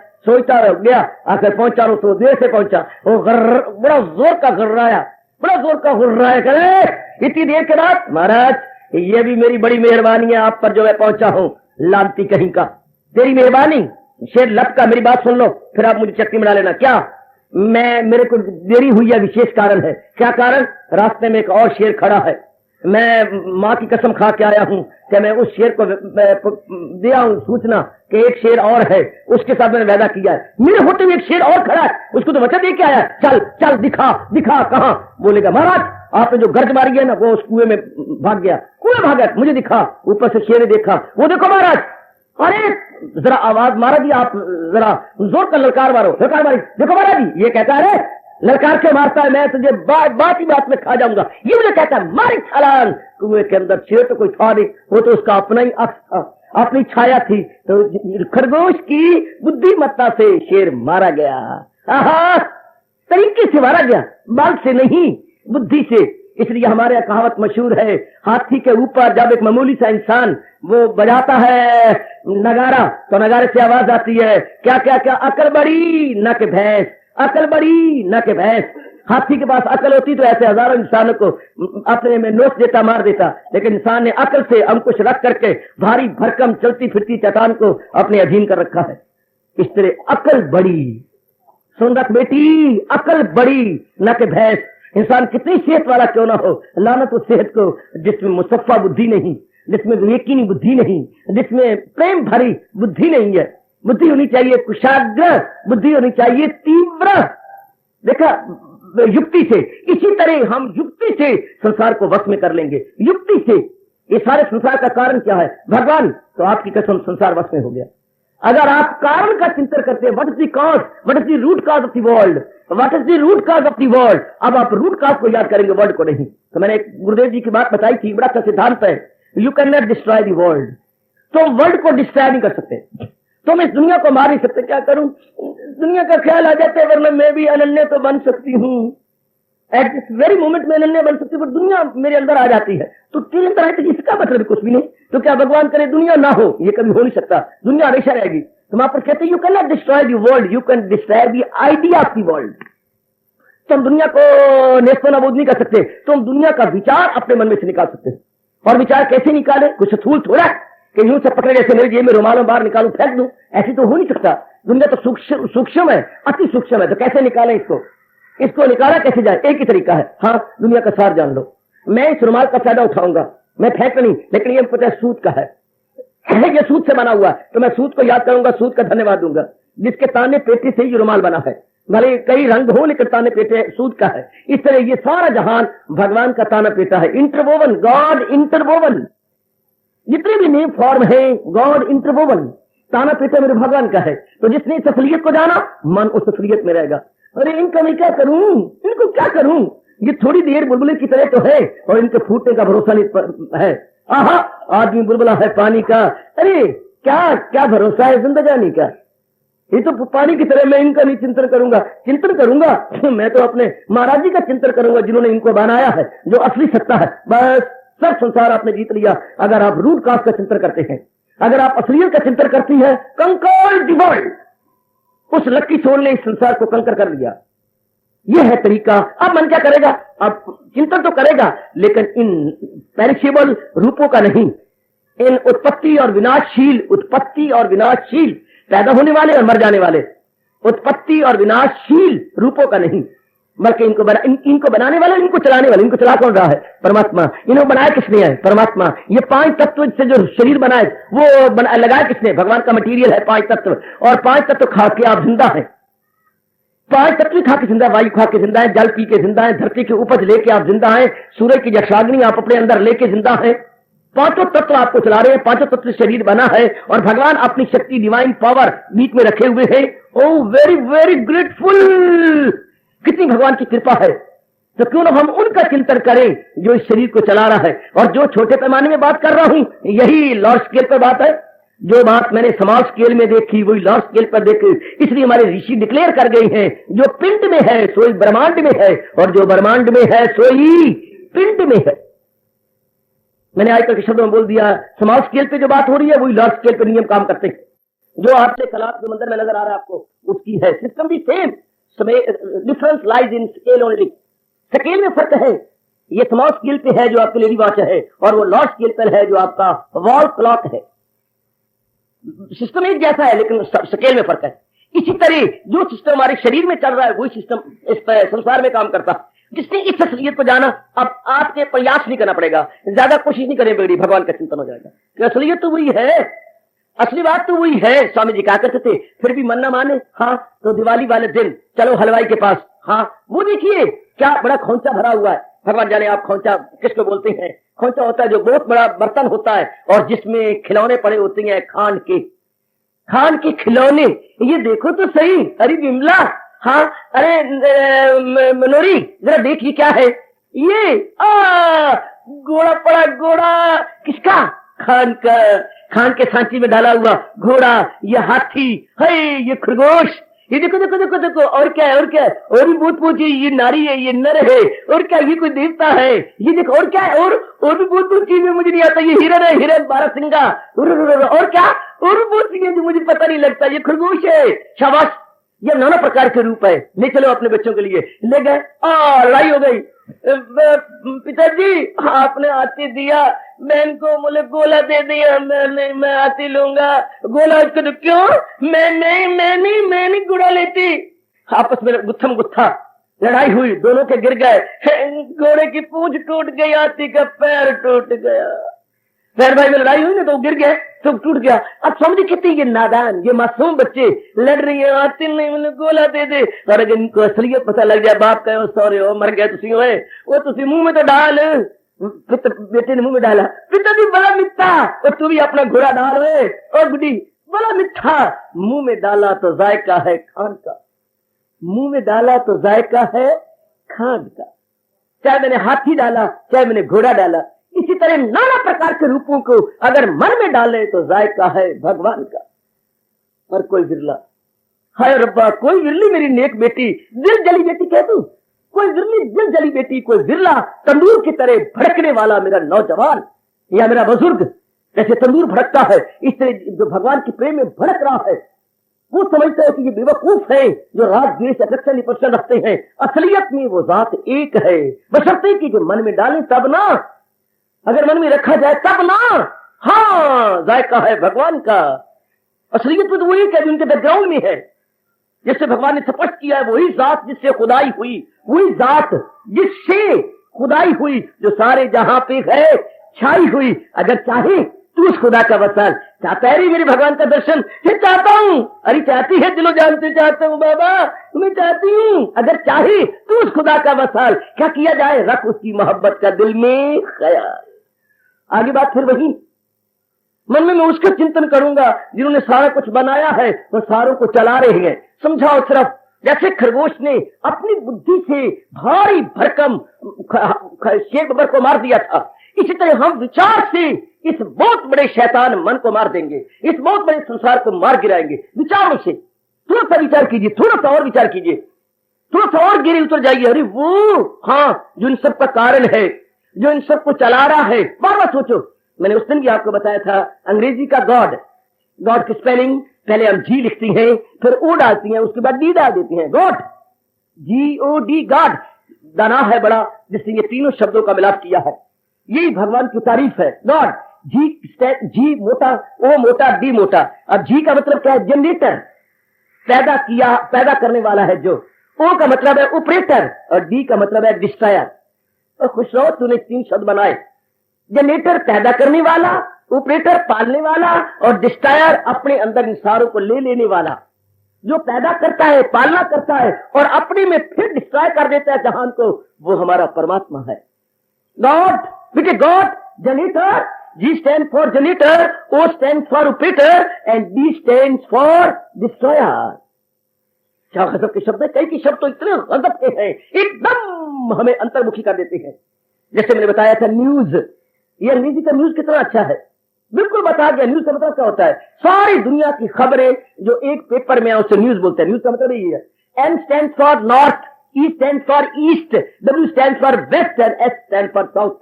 आखिर पहुंचा तो देर से पहुंचा। वो बड़ा जोर का गुर्राया, करे इतनी देर के बाद। महाराज ये भी मेरी बड़ी मेहरबानी है आप पर जो मैं पहुंचा हूं, लानती कहीं का, तेरी मेहरबानी। शेर लपका, मेरी बात सुन लो, फिर आप मुझे चटनी बना लेना। क्या मेरे को देरी हुई है, विशेष कारण है। क्या कारण? रास्ते में एक और शेर खड़ा है। मैं माँ की कसम खा के आया हूं कि मैं उस शेर को दिया हूं सूचना कि एक शेर और है, उसके साथ मैंने वादा किया है। मेरे होते हुए एक शेर और खड़ा है, उसको तो वचन दे के आया। चल चल दिखा कहां? बोलेगा महाराज आपने जो गर्ज मारी है ना वो उस कुएं में भाग गया, मुझे दिखा। ऊपर से शेर ने देखा, वो देखो महाराज, अरे जरा आवाज मारा जी, आप जरा जोर का ललकार मारो, ललकार मारी, देखो महाराज जी। ये कहता है ललकार के मारता है, मैं तुझे बात ही बात में खा जाऊंगा। ये मुझे कहता है मारी छलांग। कुएं के अंदर शेर तो कोई था नहीं, वो तो उसका अपना ही अक्स था, अपनी छाया थी। तो खरगोश की बुद्धिमत्ता से शेर मारा गया। आहा, तरीके से मारा गया, बाल से नहीं, बुद्धि से। इसलिए हमारे यहाँ कहावत मशहूर है, हाथी के ऊपर जब एक मामूली सा इंसान वो बजाता है नगारा, तो नगारे से आवाज आती है क्या क्या क्या, अकल बड़ी न के भैंस, अकल बड़ी न के भैंस। हाथी के पास अकल होती तो ऐसे हजारों इंसानों को अपने में नोच देता, मार देता, लेकिन इंसान ने अकल से अंकुश रख करके भारी भरकम चलती फिरती चट्टान को अपने अधीन कर रखा है। इस तरह अकल बड़ी, सुन रख बेटी, अकल बड़ी न के भैंस। इंसान कितनी सेहत वाला क्यों ना हो, लानत उस सेहत को जिसमें मुसफ्फा बुद्धि नहीं, जिसमें यकीनी बुद्धि नहीं, जिसमें प्रेम भरी बुद्धि नहीं है। बुद्धि होनी चाहिए कुशाग्र, बुद्धि होनी चाहिए तीव्र, देखा, युक्ति से। इसी तरह हम युक्ति से संसार को वश में कर लेंगे, युक्ति से। ये सारे संसार का कारण क्या है? भगवान। तो आपकी कसम संसार वश में हो गया। अगर आप कारण का चिंतन करते हैं, what is the cause, what is the root cause of the world, what is the root cause of the world. अब आप रूट कॉज को याद करेंगे, वर्ल्ड को नहीं। तो मैंने एक गुरुदेव जी की बात बताई थी, बड़ा अच्छा सिद्धांत है, you can not destroy the world. तो वर्ल्ड को डिस्ट्रॉय नहीं कर सकते, तुम इस दुनिया को मार नहीं सकते। क्या करूं, दुनिया का ख्याल आ जाता है, वरना मैं भी अनन्य तो बन सकती हूँ, एट दिस वेरी मोमेंट में अनन्य बन सकती हूँ, दुनिया मेरे अंदर आ जाती है। तो तेरे अंदर है तो इसका मतलब कुछ भी नहीं। तो क्या भगवान करे दुनिया ना हो? ये कभी हो नहीं सकता, दुनिया हमेशा रहेगी। तुम आप पर कहते हैं you can not destroy the world, you can destroy the idea of the world. तुम दुनिया को नेस्तो नाबूद नहीं कर सकते, तुम दुनिया का विचार अपने मन में से निकाल सकते हो। और विचार कैसे निकाले? कुछ स्थूल थोड़ा कि यूं से पकड़े जैसे मेरे जेब में रुमालों बाहर निकालू फेंक दूं, ऐसी तो हो नहीं सकता। दुनिया तो सूक्ष्म है, अति सूक्ष्म है। तो कैसे निकालें इसको निकाला कैसे जाए? एक ही तरीका है। हाँ, दुनिया का सार जान लो। मैं इस रुमाल का फायदा उठाऊंगा, मैं फेंक नहीं, लेकिन ये पता है सूत का है, ये सूत से बना हुआ, तो मैं सूत को याद करूंगा, सूत का धन्यवाद दूंगा, जिसके ताने पेटे से ये रुमाल बना है। भले कई रंग हो लेकिन ताने पेटे सूत का है। इस तरह ये सारा जहान भगवान का ताना पेटा है, इंटरवोवन, गॉड इंटरवोवन। जितने भी नेम फॉर्म है गॉड इंटरवोवन, ताना पेटा मेरे भगवान का है। तो जिसने इस असलियत को जाना, मन उस असलियत में रहेगा। अरे इनका मैं क्या करूं, इनको क्या करूं, ये थोड़ी देर बुलबुले की तरह तो है और इनके फूटने का भरोसा नहीं है। आहा, आदमी बुलबुला है पानी का, अरे क्या क्या भरोसा है जिंदगानी का। ये तो पानी की तरह, मैं इनका नहीं चिंतन करूंगा मैं तो अपने महाराज जी का चिंतन करूंगा जिन्होंने इनको बनाया है, जो असली सत्ता है। बस सब संसार आपने जीत लिया अगर आप रूट कास्ट का चिंतन करते हैं, अगर आप असलियत का चिंतन करती है। कंकर द वर्ल्ड, उस लक्की सोल ने इस संसार को कंकर कर लिया। यह है तरीका। अब मन क्या करेगा? अब चिंतन तो करेगा, लेकिन इन पेरिशेबल रूपों का नहीं, इन उत्पत्ति और विनाशशील, पैदा होने वाले और मर जाने वाले, उत्पत्ति और विनाशशील रूपों का नहीं, बल्कि इनको बनाने वाले, इनको चलाने वाले। इनको चला कौन रहा है? परमात्मा। इन्होंने बनाया किसने है? परमात्मा। ये 5 तत्व से जो शरीर बनाए वो लगाया किसने? भगवान का मटीरियल है 5 तत्व, और 5 तत्व खा के आप जिंदा है। 5 तत्व खा के जिंदा, वायु खा के जिंदा है, जल पी के जिंदा है, धरती की उपज लेके आप जिंदा है, सूर्य की यक्षाग्नि आप अपने अंदर लेके जिंदा है। 5 तत्व आपको चला रहे हैं, 5 तत्व शरीर बना है, और भगवान अपनी शक्ति, डिवाइन पावर बीच में रखे हुए हैं। ओ वेरी वेरी ग्रेटफुल, कितनी भगवान की कृपा है। तो क्यों ना हम उनका चिंतन करें जो इस शरीर को चला रहा है। और जो छोटे पैमाने में बात कर रहा हूं, यही लार्ज स्केल पर बात है। जो बात मैंने स्मॉल स्केल में देखी वही लार्ज स्केल पर देखी। इसलिए हमारे ऋषि डिक्लेयर कर गए हैं, जो पिंड में है सोई ब्रह्मांड में है, और जो ब्रह्मांड में है सोई पिंड में है। मैंने आजकल के शब्दों में बोल दिया, स्मॉल स्केल पे जो बात हो रही है वही लार्ज स्केल पे नियम काम करते हैं। जो आपसे कलाप जो मंदिर में नजर आ रहा है आपको, उसकी है सिस्टम भी same, difference lies in scale only. Scale में फर्क है। ये स्मॉल स्केल पे है जो आपकी लेडी वॉच है, और वो लार्ज स्केल पर है जो आपका वॉल क्लॉक है। सिस्टम एक जैसा है लेकिन स्केल में फर्क है। इसी तरह जो सिस्टम हमारे शरीर में चल रहा है वही सिस्टम इस संसार में काम करता है। जिसने इस असलियत को जाना, अब आपके प्रयास नहीं करना पड़ेगा, ज्यादा कोशिश नहीं करनी पड़ेगी, भगवान का चिंतन हो जाएगा कि असलियत तो वही है, असली बात तो वही है। स्वामी जी कहा करते थे, फिर भी मन न माने, हाँ तो दिवाली वाले दिन चलो हलवाई के पास, हाँ वो देखिए क्या बड़ा खोंचा भरा हुआ है। भगवान जाने आप खोंचा किसको बोलते हैं। खोंचा होता है जो बहुत बड़ा बर्तन होता है और जिसमें खिलौने पड़े होते हैं, खान के खिलौने। ये देखो तो सही, अरे विमला, हाँ अरे मनोरी जरा देखिए क्या है ये। घोड़ा पड़ा, घोड़ा किसका? खान का। खान के सांची में डाला हुआ घोड़ा, ये हाथी है, ये खरगोश, ये देखो देखो देखो देखो। और क्या है, और क्या है, और भी बहुत पूछिए, ये नारी है, ये नर है, और क्या ये कोई देवता है, ये देखो और क्या है, और भी बहुत बहुत चीजें मुझे नहीं आता। ये हिरन है, हिरन 12 सिंगा, और क्या, और भी बहुत चीजें जो मुझे पता नहीं लगता। ये खरगोश है, शाबाश। ये नाना प्रकार के रूप है। ले चलो अपने बच्चों के लिए, ले गए, लड़ाई हो गई। पिताजी आपने आती दिया, बहन को बोले गोला दे दिया, मैं आती लूंगा गोला। उसको तो क्यों, मैं नहीं गुड़ा लेती। आपस में गुत्थम गुत्था लड़ाई हुई, दोनों के गिर गए। घोड़े की पूंछ टूट गई, हाथी का पैर टूट गया। पैर भाई में लड़ाई हुई ना तो गिर गए, तो टूट गया। अब समझ कितनी ये नादान, ये मासूम बच्चे लड़ रही है, आती नहीं मैंने गोला दे दे। और अगर इनको असलियत पता लग जाए, बाप कहे सॉरी हो मर गया तुसी होए, वो तुसी मुंह में तो डाल। बेटे ने मुंह में डाला, पिताजी बड़ा मिठा, और तू भी अपना घोड़ा डाल रहे। और बुढ़ी बड़ा मिठा, मुंह में डाला तो जायका है खान का, मुंह में डाला तो जायका है खान का। चाहे मैंने हाथी डाला, चाहे मैंने घोड़ा डाला, इसी तरह नाना प्रकार के रूपों को अगर मन में डाले तो जायका है भगवान का। पर कोई विरला, हाय रब्बा, कोई विरली मेरी नेक बेटी, दिल जली बेटी कह तू, कोई विरली दिल जली बेटी, कोई विरला तंदूर की तरह भड़कने वाला मेरा नौजवान या मेरा बुजुर्ग जैसे तंदूर भड़कता है, इस तरह जो भगवान के प्रेम में भड़क रहा है, वो समझता है कि ये बेवकूफ है जो राग द्वेष अफेक्शन डिप्रेशन रखते हैं। असलियत में वो जात एक है, बशर्ते कि जो मन में डाले तब ना, अगर मन में रखा जाए तब ना। हाँ जायका है भगवान का। असलियत में तो वही है उनके बैकग्राउंड में है, जिससे भगवान ने स्पष्ट किया है, वही जात जिससे खुदाई हुई, वही जात जिससे खुदाई हुई, जो सारे जहां पे है छाई हुई। अगर चाहे तू उस खुदा का वसाल चाहता है, मेरे भगवान का दर्शन फिर चाहता हूं, अरे चाहती है दिलो जान से चाहता हूं बाबा, मैं चाहती हूं। अगर चाहे तू उस खुदा का वसाल, क्या किया जाए, रख उसकी मोहब्बत का दिल में ख्याल। आगे बात फिर वही, मन में मैं उसका चिंतन करूंगा जिन्होंने सारा कुछ बनाया है, वो सारों को चला रहे हैं। समझाओ सिर्फ जैसे खरगोश ने अपनी बुद्धि से भारी भरकम शेर बबर को मार दिया था, इसी तरह हम विचार से इस बहुत बड़े शैतान मन को मार देंगे, इस बहुत बड़े संसार को मार गिराएंगे विचारों से। थोड़ा सा विचार कीजिए, थोड़ा सा और विचार कीजिए, थोड़ा सा और गिरे उतर जाइए। अरे वो हाँ जो इन सब का कारण है, जो इन सबको चला रहा है, बार बार सोचो। मैंने उस दिन भी आपको बताया था, अंग्रेजी का गॉड की स्पेलिंग पहले हम जी लिखती हैं, फिर ओ डालती हैं, उसके बाद डी डाल देती हैं। गॉड, GOD, गॉड दाना है बड़ा, जिसने ये तीनों शब्दों का मिलाप किया है। यही भगवान की तारीफ है। गॉड, जी मोटा, ओ मोटा, डी मोटा। अब जी का मतलब क्या है, जनरेटर, पैदा करने वाला है जो। ओ का मतलब है ऑपरेटर, और डी का मतलब है डिस्ट्रॉयर। और खुश रहो तूने 3 शब्द बनाए, जनरेटर पैदा करने वाला, ऑपरेटर पालने वाला, और डिस्ट्रॉयर अपने अंदर इन सारों को ले लेने वाला। जो पैदा करता है, पालना करता है और अपने में फिर डिस्ट्रॉय कर देता है जहान को, वो हमारा परमात्मा है। गॉड, बेटे God, generator, G stands for generator, O stands for operator, and D stands for destroyer। क्या गजब के शब्द है, कई के शब्द तो इतने गजब के हैं, एकदम हमें अंतर्मुखी कर देते हैं। जैसे मैंने बताया था न्यूज, ये अंग्रेजी का न्यूज कितना अच्छा है, बिल्कुल बता गया। न्यूज का मतलब क्या होता है? सारी दुनिया की खबरें जो एक पेपर में है उसे न्यूज बोलते हैं। न्यूज का मतलब ये है, N stand for north, E stand for east, W stand for west and S stand for south.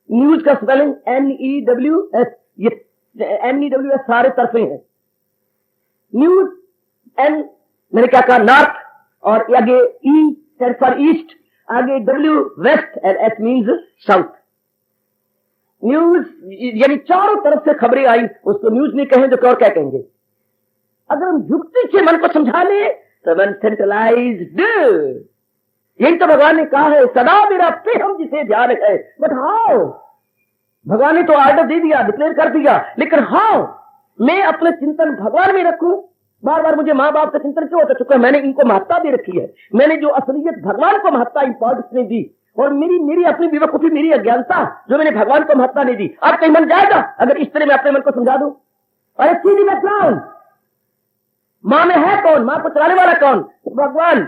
News का स्पेलिंग NEWS, ये NEWS सारे तरफे हैं। न्यूज N मैंने क्या कहा, नॉर्थ, और आगे E स्टैंड फॉर ईस्ट, आगे W west and S means south. News यानी चारों तरफ से खबरें आई, उसको न्यूज नहीं कहें तो और क्या कहेंगे? अगर हम युक्ति से मन को समझा ले तो मन सेंट्रलाइज्ड। यही तो भगवान ने कहा है, सदा मेरा प्रेम जिसे ध्यान है। But how? भगवान ने तो आर्डर दे दिया, डिक्लेयर कर दिया, लेकिन हाउ मैं अपने चिंतन भगवान में रखूं? बार बार मुझे माँ बाप का चिंतन क्यों होता? चुका मैंने इनको महत्ता दे रखी है, मैंने जो असलियत भगवान को महत्ता इंपॉर्टेंस नहीं दी, और मेरी अपनी बेवकूफी, मेरी अज्ञानता जो मैंने भगवान को महत्ता नहीं दी। अब कहीं मन जाएगा अगर इस तरह मैं अपने मन को समझा दूं? अरे सीधी मैं कौन? मां में है कौन? मां को चलाने वाला कौन? भगवान।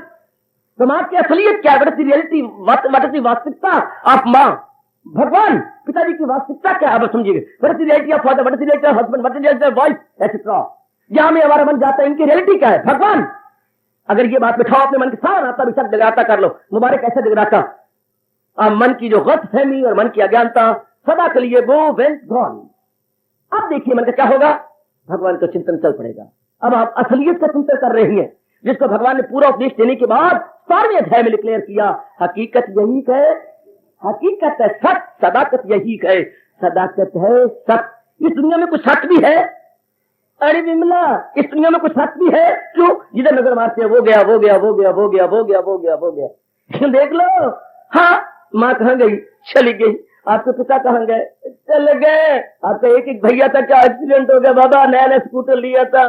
तो मां की असलियत क्या है? What is the reality, what is the वास्तविकता ऑफ मां? भगवान। पिताजी की वास्तविकता क्या है? अब समझिए, what is the reality of father, what is the reality of husband, what is the reality of wife, etcetera. जहां में हमारा मन जाता है, इनकी रियलिटी क्या है? भगवान। अगर ये बात बिठाओ अपने मन के साथ, आता विचार जगराता कर लो। मुबारक ऐसा जगराता, मन की जो गलत फहमी और मन की अज्ञानता सदा के लिए वो वेंट गॉन। अब देखिए मन का क्या होगा? भगवान का चिंतन चल पड़ेगा। अब आप असलियत का चिंतन कर रही हैं, जिसको भगवान ने पूरा उपदेश देने के बाद 12वें अध्याय में डिक्लेयर किया, हकीकत यही है, हकीकत है सच, सदाकत यही है, सदाकत है सच। इस दुनिया में कुछ सच भी है? अरे विमला, इस दुनिया में कुछ सच भी है? क्यों? जिधर नजर मारते हैं वो गया, वो गया, वो गया, वो गया, वो गया, वो गया, वो गया। देख लो। हाँ, माँ कहाँ गई? चली गई। आपके पिता कहाँ गए? चले गए। आपका एक भैया था, क्या एक्सीडेंट हो गया बाबा, नया स्कूटर लिया था,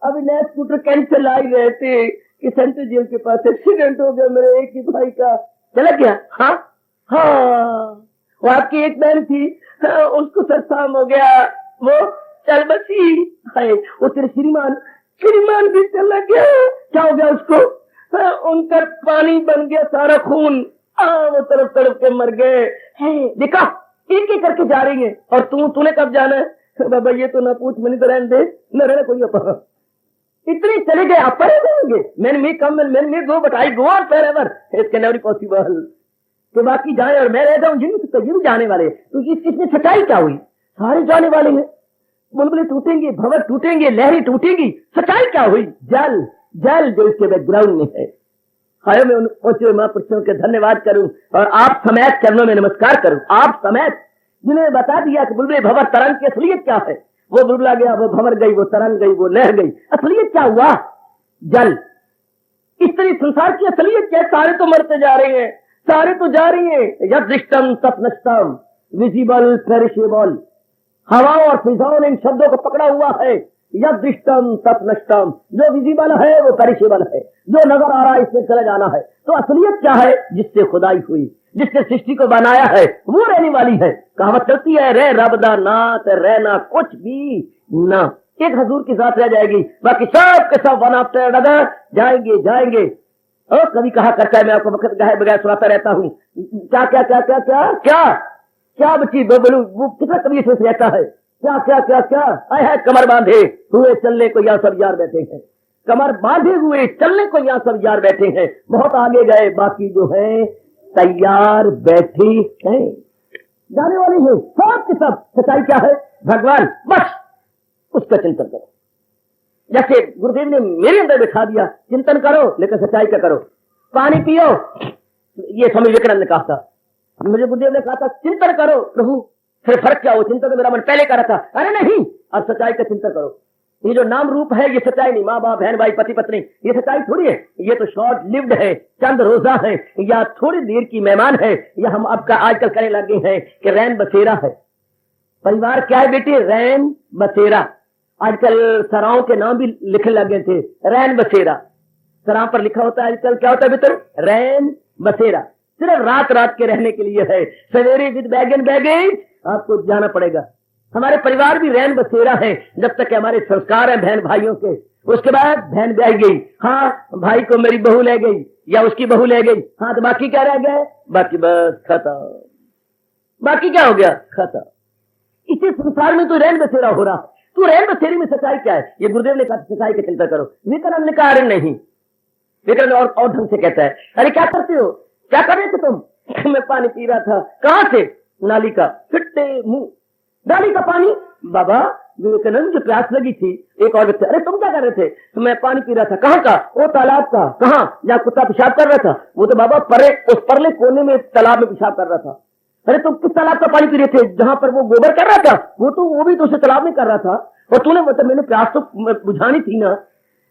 अभी नया स्कूटर कैंसिल लाई गए थे कि सेंट्रल जेल के पास एक्सीडेंट हो गया मेरे एक ही भाई का, चला गया। हाँ हाँ, वो आपकी एक बहन थी, हाँ, उसको सरसाम हो गया, वो चल बसी है। वो तेरे श्रीमान भी चला गया। क्या हो गया उसको? हाँ, उनका पानी बन गया सारा खून, वो तरफ तरफ के मर गए। देखा, एक एक करके जा रही है। और तूने कब जाना है? बाबा ये तो ना पूछ, मैंने तो रहने दे, न रहना कोई अपना। इतने चले गए, आप परे जाएंगे। Man may come and man may go but I go on forever, it can never possible. तो बाकी जाए और मैं रह जाऊं, जिन ये भी जाने वाले। तो इसमें सच्चाई क्या हुई? सारे जाने वाले हैं। बुलबुलें टूटेंगे, भंवर टूटेंगे, लहरें टूटेंगी, सच्चाई क्या हुई? जल जल जो इसके बैकग्राउंड में है। हाय, मैं उन पहुंचे हुए महापुरुषों के धन्यवाद करूं और आप समेत चरणों में नमस्कार करूं। आप समेत जिन्होंने बता दिया कि बुलबुले भंवर तरंग की असलियत क्या है। वो बुलबुला गया, वो भंवर गई, वो तरंग गई, वो लहर गई। असलियत क्या हुआ? जल। इस तरह संसार की असलियत क्या है? सारे तो मरते जा रहे हैं, सारे तो जा रही हैं। यदृष्टम तत्नष्टम, विजिबल पेरिशेबल। हवा और फिजाओं ने इन शब्दों को पकड़ा हुआ है। यदृष्टम तत्नष्टम, जो विजिबल है वो पेरिशेबल है, जो नजर आ रहा है इसमें चला जाना है। तो असलियत क्या है? जिससे खुदाई हुई, जिसने सृष्टि को बनाया है, वो रहने वाली है। कहावत चलती है, रे रबदा नात रहना कुछ भी ना। एक हजूर की जात रह जाएगी, बाकी सब के सब वन आफ्टर अनदर जाएंगे जाएंगे। और कभी कहा करता है, मैं आपको वक्त गाहे बगैर सुनाता रहता हूँ, क्या क्या क्या क्या क्या क्या क्या बच्ची बोलू, वो कितना कभी सोच रहता है, क्या क्या क्या क्या। आए कमर बांधे हुए चलने को यहाँ सब यार बैठे हैं, कमर बांधे हुए चलने को यहाँ सब यार बैठे हैं। बहुत आगे गए, बाकी जो है तैयार बैठे हैं, जाने वाले हैं सब के सब। सच्चाई क्या है? भगवान। बस उसका चिंतन करो। जैसे गुरुदेव ने मेरे अंदर बिठा दिया, चिंतन करो लेकिन सच्चाई का करो। पानी पियो, ये स्वामी विवेकानंद ने कहा था। मुझे गुरुदेव ने कहा था चिंतन करो प्रभु, फिर फर्क क्या हो? चिंतन तो मेरा मन पहले कर रहा था। अरे नहीं, अब सच्चाई का चिंतन करो। ये जो नाम रूप है ये सच्चाई नहीं, माँ बाप बहन भाई पति पत्नी, ये सच्चाई थोड़ी है। ये तो शॉर्ट लिव्ड है, चंद रोजा है, या थोड़ी देर की मेहमान है, या हम आपका आजकल कहने लगे हैं कि रैन बसेरा है। परिवार क्या है बेटे? रैन बसेरा। आजकल सराओं के नाम भी लिखने लगे थे, रैन बसेरा। सराओं पर लिखा होता है आजकल, क्या होता है बेटर? रैन बसेरा। सिर्फ रात रात के रहने के लिए है। सवेरे विद बैग एंड बैगेज आपको जाना पड़ेगा। हमारे परिवार भी रैन बसेरा है, जब तक हमारे संस्कार हैं बहन भाइयों के। उसके बाद बहन ब्याह गई, हाँ भाई को मेरी बहू ले गई, या उसकी बहू ले गई, हाँ तो बाकी क्या रह गया? बाकी बस खत्म। बाकी क्या हो गया? खत्म। इसी संसार में तो रैन बसेरा हो रहा। तू रैन बसेरी में सच्चाई क्या है? ये गुरुदेव ने कहा सच्चाई की चिंता करो। विवेकानंद ने कहा अरे नहीं। विवेकानंद और ढंग से कहता है, अरे क्या करते हो, क्या कर रहे थे तुम? मैं पानी पी रहा था। कहां से? नाली का। फिटते मुंह नाली का पानी। बाबा विवेकानंद जो प्यास लगी थी, एक और व्यक्ति, अरे तुम क्या कर रहे थे? तो मैं पानी पी रहा था। कहाँ का? वो तालाब का। कहाँ? जहाँ कुत्ता पेशाब कर रहा था। वो तो बाबा उस परले कोने में तालाब में पेशाब कर रहा था। अरे तुम किस तालाब का पानी पी रहे थे? जहां पर वो गोबर कर रहा था। वो भी तो उसे तालाब में कर रहा था। और तूने मतलब मैंने प्यास तो बुझानी थी ना।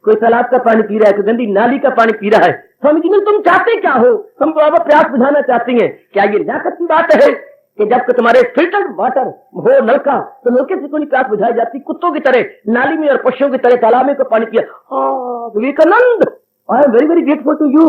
कोई तालाब का पानी पी रहा है, कोई गंदी नाली का पानी पी रहा है। स्वामी जी तुम चाहते क्या हो? हम बाबा प्यास बुझाना चाहती हैं। क्या ये लियाकत की बात है कि जब तुम्हारे फिल्टर्ड वाटर हो नलका, तो नलके से कोई प्यास बुझाई जाती? कुत्तों की तरह नाली में और पशुओं की तरह तालाब में को पानी पिया। Vivekananda, I am very very grateful to you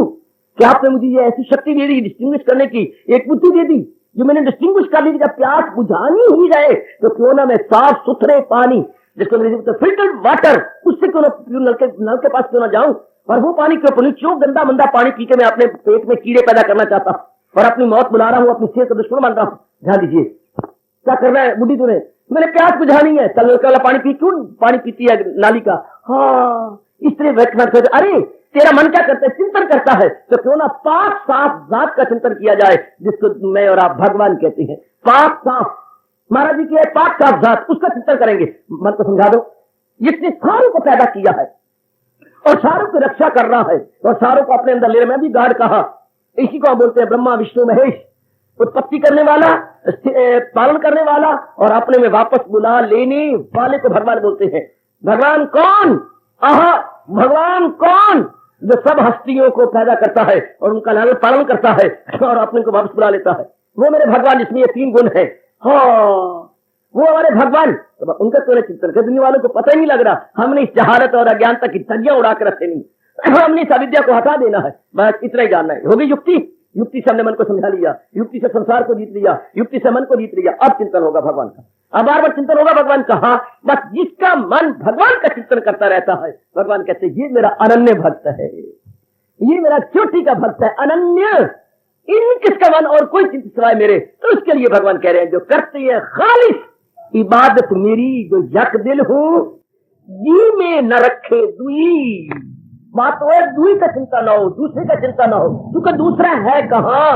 कि आपने मुझे ये ऐसी शक्ति दे दी, डिस्टिंग्विश करने की एक बुद्धि दे दी, जो मैंने डिस्टिंग्विश कर दी। जब प्यास बुझानी ही जाए तो क्यों ना मैं साफ सुथरे पानी, जिसको फिल्टर्ड वाटर, उससे क्यों ना नल के पास क्यों ना जाऊं? और वो पानी क्यों गंदा मंदा पानी पी के मैं अपने पेट में कीड़े पैदा करना चाहता हूं और अपनी मौत बुला रहा हूं, अपनी सेहत का दुश्मन मान रहा हूं। ध्यान दीजिए क्या कर रहा है बुढ़ी तूने। मैंने प्यास बुझानी है, चल वाला पानी पी। क्यों पानी पीती है नाली का? हाँ इस तरह। अरे तेरा मन क्या करता है? चिंतन करता है। तो क्यों ना पाक साफ जात का चिंतन किया जाए, जिसको मैं और आप भगवान कहते हैं। पाक साफ महाराज जी की है, पाक साफ जात, उसका चिंतन करेंगे। मन को समझा दो, जिसने सारों को पैदा किया है और सारों की रक्षा कर रहा है और सारों को अपने अंदर ले रहा। मैं भी गार्ड कहा, इसी को बोलते हैं ब्रह्मा विष्णु महेश। उत्पत्ति करने वाला, पालन करने वाला और अपने में वापस बुला लेने वाले को भगवान बोलते हैं। भगवान कौन? भगवान कौन? जो सब हस्तियों को पैदा करता है और उनका लालन पालन करता है और अपने को वापस बुला लेता है। वो मेरे भगवान, जिसमें ये 3 गुण है। वो हमारे भगवान। तो उनका तो चिंतन कर, दुनिया वालों को पता ही नहीं लग रहा। हमने इस जहालत और अज्ञानता की तजियां उड़ा कर रखे नहीं। हमने इस अविद्या को हटा देना है, बस इतना ही जानना है। होगी युक्ति से हमने मन को समझा लिया, युक्ति से संसार को जीत लिया, युक्ति से मन को जीत लिया। अब चिंतन होगा भगवान का। अब बार बार चिंतन होगा भगवान का। हाँ, बस जिसका मन भगवान का चिंतन करता रहता है, भगवान कहते हैं ये मेरा अनन्य भक्त है, ये मेरा चोटी का भक्त है, अनन्य। इन किसका मन और कोई चिंता सिवाय मेरे। तो उसके लिए भगवान कह रहे हैं जो करते हैं खालिश इबादत मेरी, जो यक दिल हो जी में न रखे दुई। बात तो है दुई का चिंता ना हो, दूसरे का चिंता ना हो, क्योंकि दूसरा है कहाँ?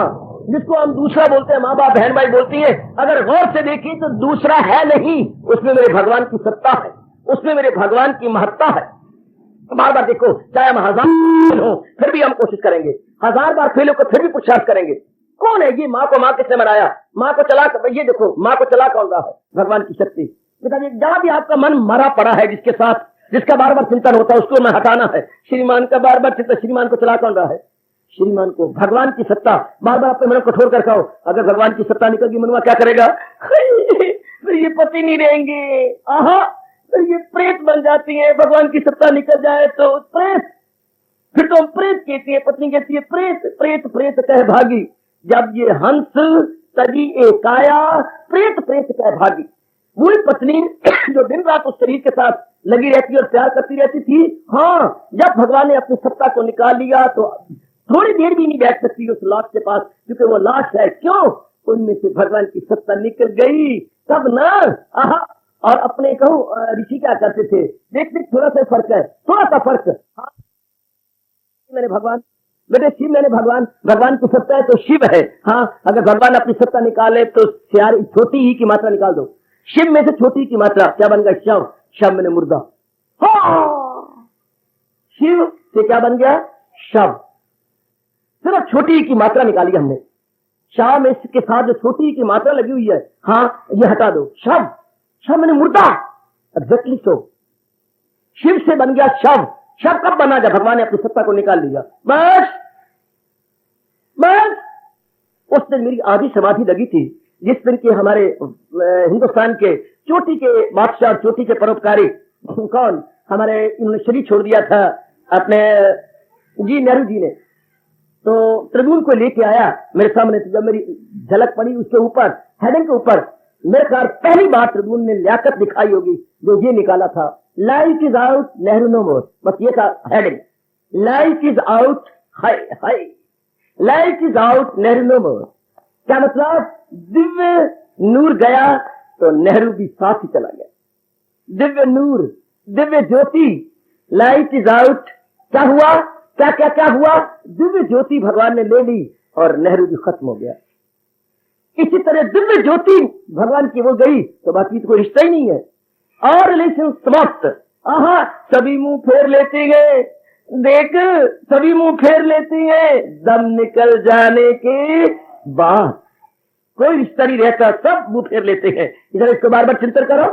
जिसको हम दूसरा बोलते हैं, माँ बाप बहन भाई बोलती है, अगर गौर से देखें तो दूसरा है नहीं। उसमें मेरे भगवान की सत्ता है, उसमें मेरे भगवान की महत्ता है। बार बार देखो, चाहे हम 1000 हो फिर भी हम कोशिश करेंगे, 1000 बार फेल होकर फिर भी पुरुषार्थ करेंगे। कौन है ये? माँ को माँ किसने बनाया? माँ को चला, ये देखो माँ को चला कौन रहा है? भगवान की शक्ति। पिताजी जहां भी आपका मन मरा पड़ा है, जिसके साथ जिसका बार बार चिंतन होता है, उसको मैं हटाना है। श्रीमान का बार बार चिंतन, श्रीमान को चला कौन रहा है? श्रीमान को। भगवान की सत्ता बार बार अपने मन को कठोर कर खाओ। अगर भगवान की सत्ता निकल गई, मनुआ क्या करेगा? फिर ये पति नहीं रहेंगे, फिर ये प्रेत बन जाती है। भगवान की सत्ता निकल जाए तो प्रेत, फिर तो हम प्रेत कहती है, पत्नी कहती है प्रेत। प्रेत प्रेत कह भागी, जब ये हंस तजी एक काया, प्रेत प्रेत कह भागी। वही पत्नी जो दिन रात उस शरीर के साथ लगी रहती और प्यार करती रहती थी, हाँ, जब भगवान ने अपनी सत्ता को निकाल लिया तो थोड़ी देर भी नहीं बैठ सकती उस लाश के पास, क्योंकि वो लाश है। क्यों? उनमें से भगवान की सत्ता निकल गई तब ना। और अपने कहूं ऋषि क्या करते थे, देख देख थोड़ा सा फर्क है, थोड़ा सा फर्क। मैंने भगवान, बेटे शिव मैंने भगवान, भगवान की सत्ता है तो शिव है। हाँ, अगर भगवान अपनी सत्ता निकाले तो छोटी ही की मात्रा निकाल दो। शिव में से छोटी की मात्रा क्या बन गया? शव। शव मैंने मुर्दा। शिव से क्या बन गया? शव। सिर्फ छोटी की मात्रा निकाली हमने। शाह में के साथ जो छोटी की मात्रा लगी हुई है, हाँ, ये हटा दो। शव, शव मैंने मुर्दा। एग्जैक्टली सो, शिव से बन गया शव। शव कब बना? जब भगवान ने अपनी सत्ता को निकाल लिया। बस उस दिन मेरी आधी समाधि लगी थी, जिस दिन के हमारे हिंदुस्तान के चोटी के बादशाह, चोटी के परोपकारी, कौन हमारे, इन्होंने शरीर छोड़ दिया था अपने जी नेहरू जी ने। तो ट्रिब्यून को लेके आया मेरे सामने, तो जब मेरी झलक पड़ी उसके ऊपर, हेडिंग के ऊपर, मेरे ख्याल पहली बार ट्रिब्यून ने लियाकत दिखाई होगी, जो ये निकाला था, life is out, Nehru no more. बस ये था हेडिंग, लाइफ इज आउट, हाय हाय, light is out, Nehru no more. क्या मतलब? दिव्य नूर गया तो नेहरू भी साथ ही चला गया। दिव्य नूर, दिव्य ज्योति, लाइट इज आउट, क्या हुआ? क्या क्या क्या हुआ? दिव्य ज्योति भगवान ने ले ली और नेहरू भी खत्म हो गया। इसी तरह दिव्य ज्योति भगवान की वो गई तो बाकी तो कोई रिश्ता ही नहीं है, और रिलेशन समाप्त। आहा, सभी मुंह फेर लेते गए, देख सभी मुंह फेर लेते हैं, दम निकल जाने के बाद कोई रिश्ता नहीं रहता, सब मुंह फेर लेते हैं। इधर इसको बार बार चिंतन करो।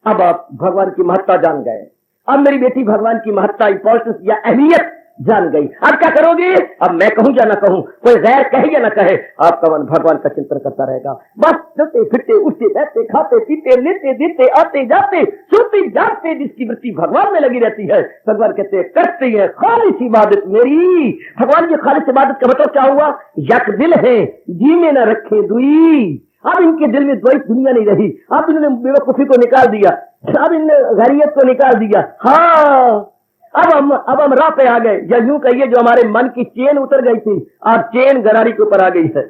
अब आप भगवान की महत्ता जान गए, अब मेरी बेटी भगवान की महत्ता, इंपॉर्टेंस या अहमियत जान गई। अब क्या करोगे? अब मैं कहूं या ना कहूं, कोई गैर कहे या ना कहे, आपका मन भगवान का चिंतन करता रहेगा। बस चलते फिरते उठते बैठते खाते पीते लेते देते आते जाते सोते जागते जिसकी वृत्ति भगवान में लगी रहती है, भगवान कहते हैं करते हैं खालिस इबादत मेरी। भगवान की खालिस इबादत का मतलब क्या हुआ? यक दिल है जी में न रखे दुई। अब इनके दिल में द्वैत दुनिया नहीं रही, अब इन्होंने बेवकूफी को निकाल दिया, अब इन्होंने गैरियत को निकाल दिया। हाँ, अब हम राह पे आ गए, या यूं कहिए जो हमारे मन की चेन उतर गई थी, अब चेन गरारी के ऊपर आ गई है।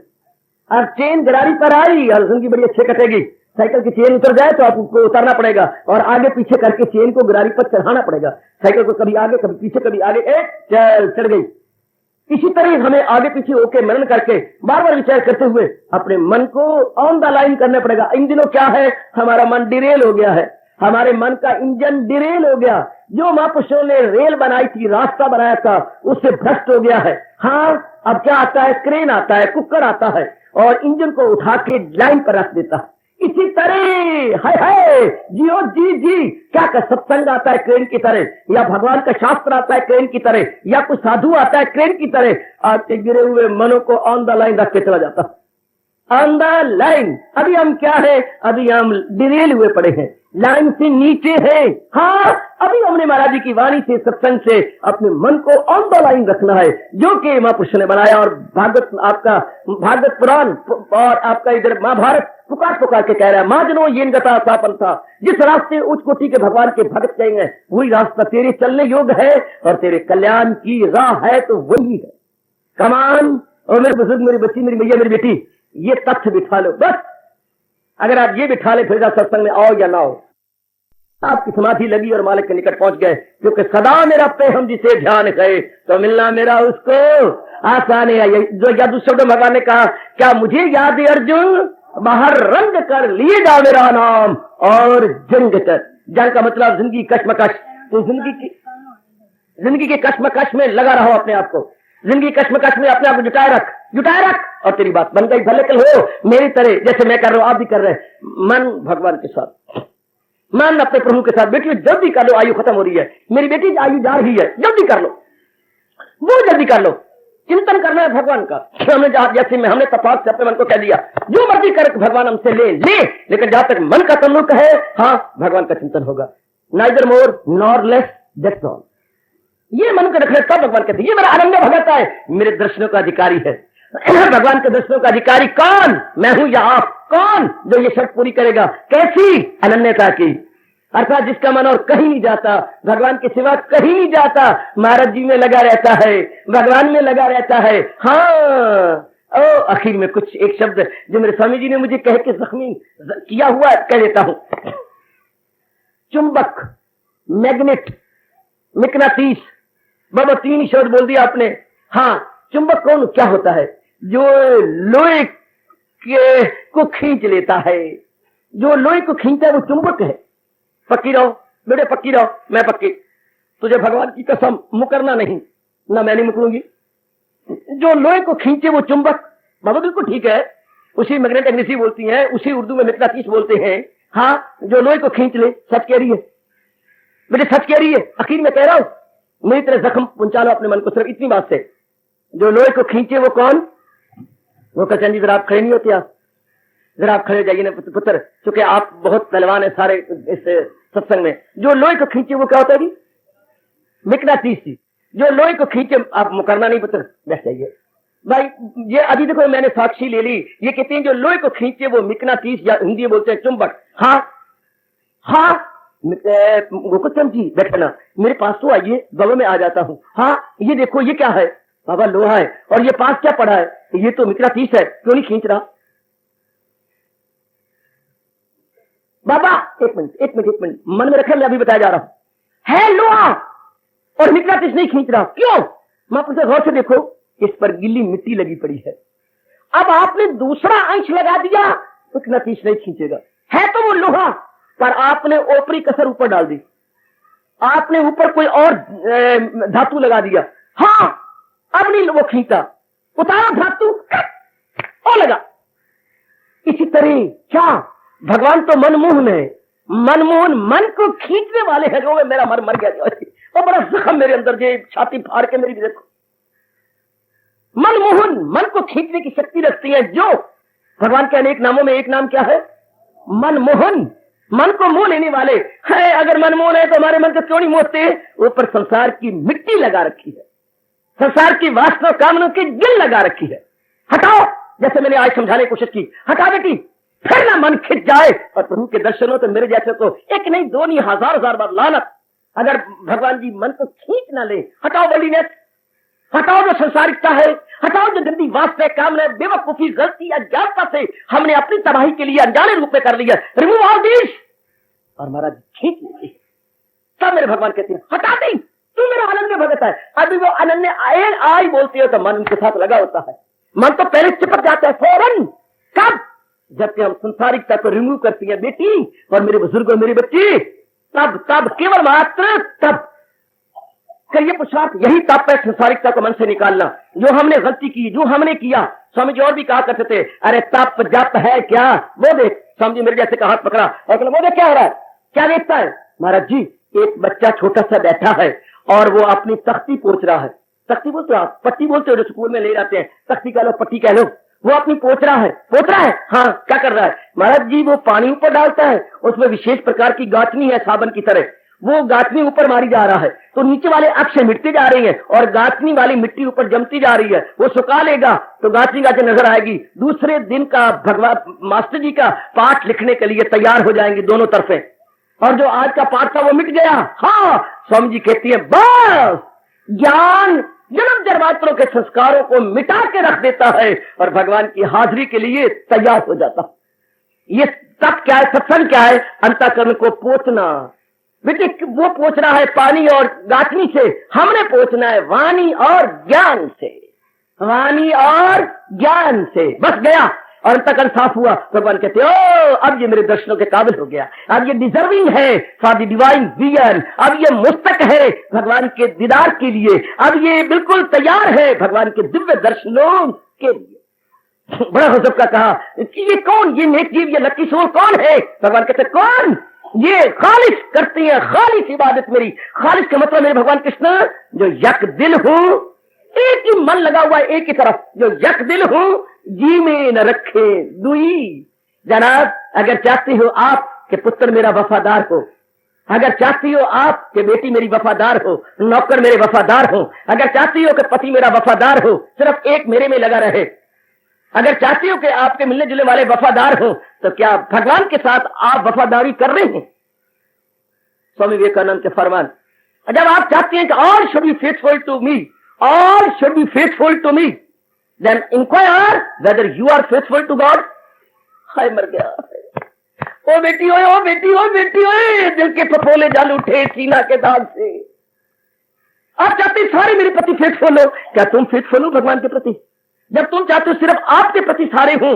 अब चेन गरारी पर आई और जिंदगी बड़ी अच्छी कटेगी। साइकिल की चेन उतर जाए तो आपको उतारना पड़ेगा और आगे पीछे करके चेन को गरारी पर चढ़ाना पड़ेगा। साइकिल को कभी आगे कभी पीछे कभी आगे, चढ़ गई। इसी तरह हमें आगे पीछे होके मनन करके बार बार विचार करते हुए अपने मन को ऑन द लाइन करना पड़ेगा। इन दिनों क्या है, हमारा मन डिरेल हो गया है, हमारे मन का इंजन डिरेल हो गया। जो महापुरुषों ने रेल बनाई थी, रास्ता बनाया था, उससे भ्रष्ट हो गया है। हाँ, अब क्या आता है? क्रेन आता है, कुकर आता है और इंजन को उठा के लाइन पर रख देता है। इसी तरह हाय हाय जियो जी जी, क्या का सत्संग आता है क्रेन की तरह, या भगवान का शास्त्र आता है क्रेन की तरह, या कुछ साधु आता है क्रेन की तरह। आपके गिरे हुए मनों को ऑन द लाइन रख के चला जाता, ऑन द लाइन। अभी हम क्या है? अभी हम डिरेल हुए पड़े हैं, लाइन से नीचे है। हाँ, अभी हमने महाराज जी की वाणी से, सत्संग से अपने मन को ऑन द लाइन रखना है, जो कि महापुरुष ने बनाया। और भागवत, आपका भागवत पुराण और आपका इधर महाभारत पुकार पुकार के कह रहा है, मां जनो ये गता सापन था। जिस रास्ते उच्च कोटि के भगवान के भक्त जाएंगे वही रास्ता तेरे चलने योग्य है और तेरे कल्याण की राह है, तो वही है। कमान, और मेरे बुजुर्ग, मेरी बच्ची, मेरी मैया, मेरी बेटी, ये तथ्य बिठा लो बस। अगर आप ये बिठा ले, फिर सत्संग में आओ या ना आओ, आपकी समाधि लगी और मालिक के निकट पहुंच गए। क्योंकि सदा मेरा पे हम जिसे ध्यान गए तो मिलना मेरा उसको आसान है। जो या दूसरे शब्द भगवान ने कहा, क्या मुझे याद है अर्जुन, बाहर रंग कर लिए जा मेरा नाम और जंग कर। जंग का मतलब जिंदगी कश्मकश, तो जिंदगी के कश्मकश में लगा रहो अपने आप को, जिंदगी कश्मकश में अपने आप को जुटाए रख और तेरी बात बन गई। भले कल हो मेरी तरह, जैसे मैं कर रहा हूं आप भी कर रहे हैं। मन भगवान के साथ, मन अपने प्रभु के साथ। बेटी जल्दी कर लो, आयु खत्म हो रही है, मेरी बेटी आयु जा रही है, जल्दी कर लो, वो जल्दी कर लो। चिंतन करना है भगवान का। हमने जैसे में हमने तपास से अपने मन को कह दिया, जो मर्जी कर भगवान हमसे ले, लेकिन जहां तक मन का तल्लुक है, हाँ, भगवान का चिंतन होगा। Neither more nor less, that's all. ये मन को रखने तब भगवान कहते हैं, ये मेरा अनन्य भगत है, मेरे दर्शनों का अधिकारी है। भगवान के दर्शनों का अधिकारी कौन? मैं हूं या आप? कौन जो ये शर्त पूरी करेगा? कैसी? अनन्यता की, अर्थात जिसका मन और कहीं नहीं जाता, भगवान के सिवा कहीं नहीं जाता, महाराज जी में लगा रहता है, भगवान में लगा रहता है। हाँ, आखिर में कुछ एक शब्द जो मेरे स्वामी जी ने मुझे कह के जख्मी किया हुआ कह देता हूं। चुंबक, मैग्नेट, मिकनातीस, बाबा तीन ही शब्द बोल दिया आपने। हाँ, चुंबक कौन, क्या होता है? जो लोहे को खींच लेता है, जो लोहे को खींचता है वो चुंबक है। पक्की रहो बेटे, पक्की रहो, मैं पक्की, तुझे भगवान की कसम मुकरना नहीं, ना मैं नहीं मुकरूंगी। जो लोहे को खींचे वो चुंबक, बाबा बिल्कुल ठीक है, उसी मैग्नेट अंग्रेजी बोलती है, उसी उर्दू में मिकनातीस बोलते हैं। हाँ, जो लोहे को खींच ले, सच कह रही है बेटे, सच कह रही है। आखिर में कह रहा हूं, मेरी तरह जख्म पहुंचा लो अपने मन को सिर्फ इतनी बात से। जो लोहे को खींचे वो कौन? वो कहते जी जरा आप खड़े नहीं होते, आप जरा आप खड़े जाइए ना पुत्र, क्योंकि आप बहुत पहलवान है सारे इस सत्संग में। जो लोहे को खींचे वो क्या होता है जी? मिकनातीस जी। जो लोहे को खींचे, आप मुकरना नहीं पुत्र, बैठ जाइए भाई। ये अभी देखो मैंने साक्षी ले ली, ये कहते हैं जो लोहे को खींचे वो मिकनातीस, या हिंदी बोलते हैं चुंबक। हाँ हाँ, गोकुलचंद जी बैठना, मेरे पास तो आइए, गवा में आ जाता हूँ। हाँ, ये देखो ये क्या है? बाबा लोहा है, और ये पास क्या पड़ा है? ये तो मिक्रातीस है, क्यों नहीं खींच रहा? बाबा एक मिनट मन में रखे, मैं अभी बताया जा रहा हूं। है लोहा और मिक्रातीस नहीं खींच रहा, क्यों? महापुरुष गौर से देखो, इस पर गिल्ली मिट्टी लगी पड़ी है। अब आपने दूसरा अंश लगा दिया, मिक्रातीस नहीं खींचेगा। है तो वो लोहा, पर आपने ऊपरी कसर ऊपर डाल दी, आपने ऊपर कोई और धातु लगा दिया। हाँ, अब नहीं वो खींचा, उतारा धातु और लगा। इसी तरह क्या भगवान तो मनमोहन है, मनमोहन मन को खींचने वाले हैं। जो मेरा मर गया और बड़ा जख्म मेरे अंदर, जो छाती फाड़ के मेरी भी देखो। मनमोहन मन को खींचने की शक्ति रखती है। जो भगवान के अनेक नामों में एक नाम क्या है? मनमोहन, मन को मोह लेने वाले है। अगर मनमोहन है तो हमारे मन को क्यों नहीं मोहते? ऊपर संसार की मिट्टी लगा रखी है, संसार की वासना कामनों की गिल लगा रखी है। हटाओ, जैसे मैंने आज समझाने की कोशिश की। हटा बेटी, फिर ना मन खिंच जाए। और प्रभु के दर्शन हो तो मेरे जैसे को एक नहीं, दो नहीं, हजार बार लानत। अगर भगवान जी मन को खींच ना ले। हटाओ वर्ल्डीनेस, हटाओ जो संसारिकता है, हटाओ जो गंदी वासना कामना, बेवकूफी, गलती, अज्ञानता से हमने अपनी तबाही के लिए अनजाने रूप में कर लिया। Remove all this. और महाराज खींच लीजिए। तब मेरे भगवान कहते हैं हटा दी, तू मेरा अनन्य भगत है। अभी वो अनन्य आई बोलती हो तो मन उनके साथ लगा होता है। मन तो पहले चिपक जाता है फौरन। कब? जबकि हम संसारिकता को रिमूव करती है बेटी और मेरे बुजुर्ग और मेरी बच्ची, तब केवल मात्र तब करिए पुरुषार्थ। यही तप है संसारिकता को मन से निकालना। जो हमने गलती की, जो हमने किया, स्वामी जी और भी कहा करते थे, अरे तप जप है क्या? वो देख, स्वामी जी मेरे जैसे का हाथ पकड़ा और वो देख क्या हो रहा है, क्या देखता है? महाराज जी, एक बच्चा छोटा सा बैठा है और वो अपनी तख्ती पोंछ रहा है। तख्ती बोलते हो आप, पट्टी बोलते हो जो स्कूल में ले जाते हैं, तख्ती कह लो, पट्टी कह लो। वो अपनी पोंछ रहा है। हाँ, क्या कर रहा है? महाराज जी वो पानी ऊपर डालता है, उसमें विशेष प्रकार की गांठनी है साबन की तरह, वो गांठनी ऊपर मारी जा रहा है तो नीचे वाले अक्षर मिटते जा रही हैं और गांठनी वाली मिट्टी ऊपर जमती जा रही है। वो सुखा लेगा तो गांठनी गांठनी नजर आएगी। दूसरे दिन का भगवान मास्टर जी का पाठ लिखने के लिए तैयार हो जाएंगे दोनों तरफे, और जो आज का पाठ था वो मिट गया। हाँ, स्वामी जी कहती है बस ज्ञान जन्म जन्मांतरों के संस्कारों को मिटा के रख देता है और भगवान की हाजिरी के लिए तैयार हो जाता। ये तप क्या है? सत्संग क्या है? अंतःकरण को पोंछना। बेटे वो पोंछ रहा है पानी और गांठनी से, हमने पोंछना है वाणी और ज्ञान से, वाणी और ज्ञान से। बस गया और अंतःकरण साफ हुआ। भगवान कहते ओ अब ये मेरे दर्शनों के काबिल हो गया, अब ये डिजर्विंग है फॉर द डिवाइन विजन, अब ये मुस्तक है भगवान के दीदार के लिए, अब ये बिल्कुल तैयार है भगवान के दिव्य दर्शनों के लिए। बड़ा गजब का कहा कि ये कौन, ये नेक जीव, ये लकी सोल कौन है? भगवान कहते कौन? ये खालिश करती है, खालिश इबादत मेरी। खालिश का मतलब मेरे भगवान कृष्ण जो यक दिल हूं, एक ही मन लगा हुआ है एक ही तरफ, जो यक दिल हूं जी में न रखे दुई। जनाब अगर चाहती हो आप कि पुत्र मेरा वफादार हो, अगर चाहती हो आप कि बेटी मेरी वफादार हो, नौकर मेरे वफादार हो, अगर चाहती हो कि पति मेरा वफादार हो, सिर्फ एक मेरे में लगा रहे, अगर चाहती हो कि आपके मिलने जुलने वाले वफादार हो, तो क्या भगवान के साथ आप वफादारी कर रहे हैं? स्वामी विवेकानंद के फरमान, जब आप चाहती हैं कि all should be faithful to me, all should be faithful to me, then inquire whether you are faithful to God. हाय मर गया, ओ बेटी ओए, ओ बेटी ओए, बेटी ओए, दिल के फफोले जल उठे सीना के दाग से। आप चाहते सारे मेरे प्रति फेथफुल हो, क्या तुम फेथफुल हो भगवान के प्रति? जब तुम चाहते हो सिर्फ आपके प्रति सारे हो,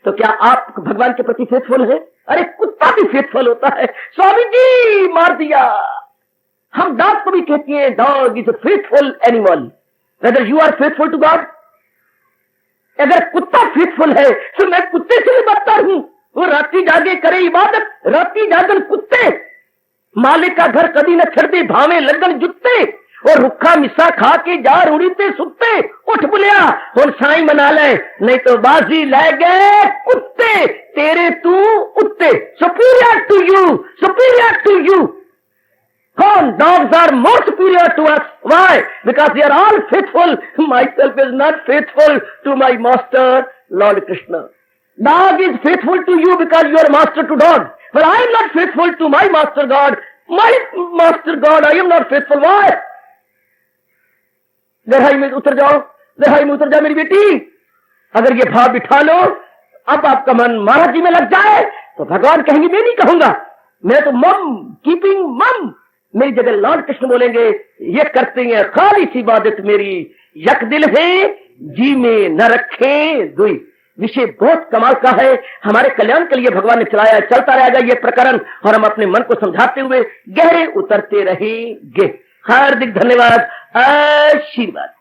तो क्या आप भगवान के प्रति फेथफुल है? अरे कुत्ता भी फेथफुल होता है। स्वामी जी मार दिया। हम डॉग को भी कहते हैं dog is a faithful animal, whether you are faithful to God. अगर कुत्ता फेथफुल है तो मैं कुत्ते से भी बदतर हूं। वो राती जागे करे इबादत, राती जागन कुत्ते, मालिक का घर कदी न छड़ते भावे लगन जुत्ते, और रुखा मिस्सा खा के जा उड़ीते सुत्ते। उठ बुलिया और साई मना ले, नहीं तो बाजी ले गए कुत्ते तेरे तू उत्ते। Superior to you, superior to you. कौन? Dogs are more superior to us. Why? Because they are all faithful. My self is not faithful to my master lord Krishna. Dog is faithful to you because you are master to dog. But I am not faithful to my master God. My master God, I am not faithful. Why? गहराई में उतर जाओ, गहराई में उतर जाओ मेरी बेटी। अगर ये भाव बिठा लो, अब आपका मन महाराज जी में लग जाए तो भगवान कहेंगे मैं नहीं कहूंगा, मैं तो मम कीपिंग मम। मेरी जगह लॉर्ड कृष्ण बोलेंगे ये करते हैं खाली सी इबादत मेरी, यक दिल है जी में न रखे दुई। विषय बहुत कमाल का है, हमारे कल्याण के लिए भगवान ने चलाया, चलता रहेगा ये प्रकरण, और हम अपने मन को समझाते हुए गहरे उतरते रहेंगे। हार्दिक धन्यवाद, आशीर्वाद।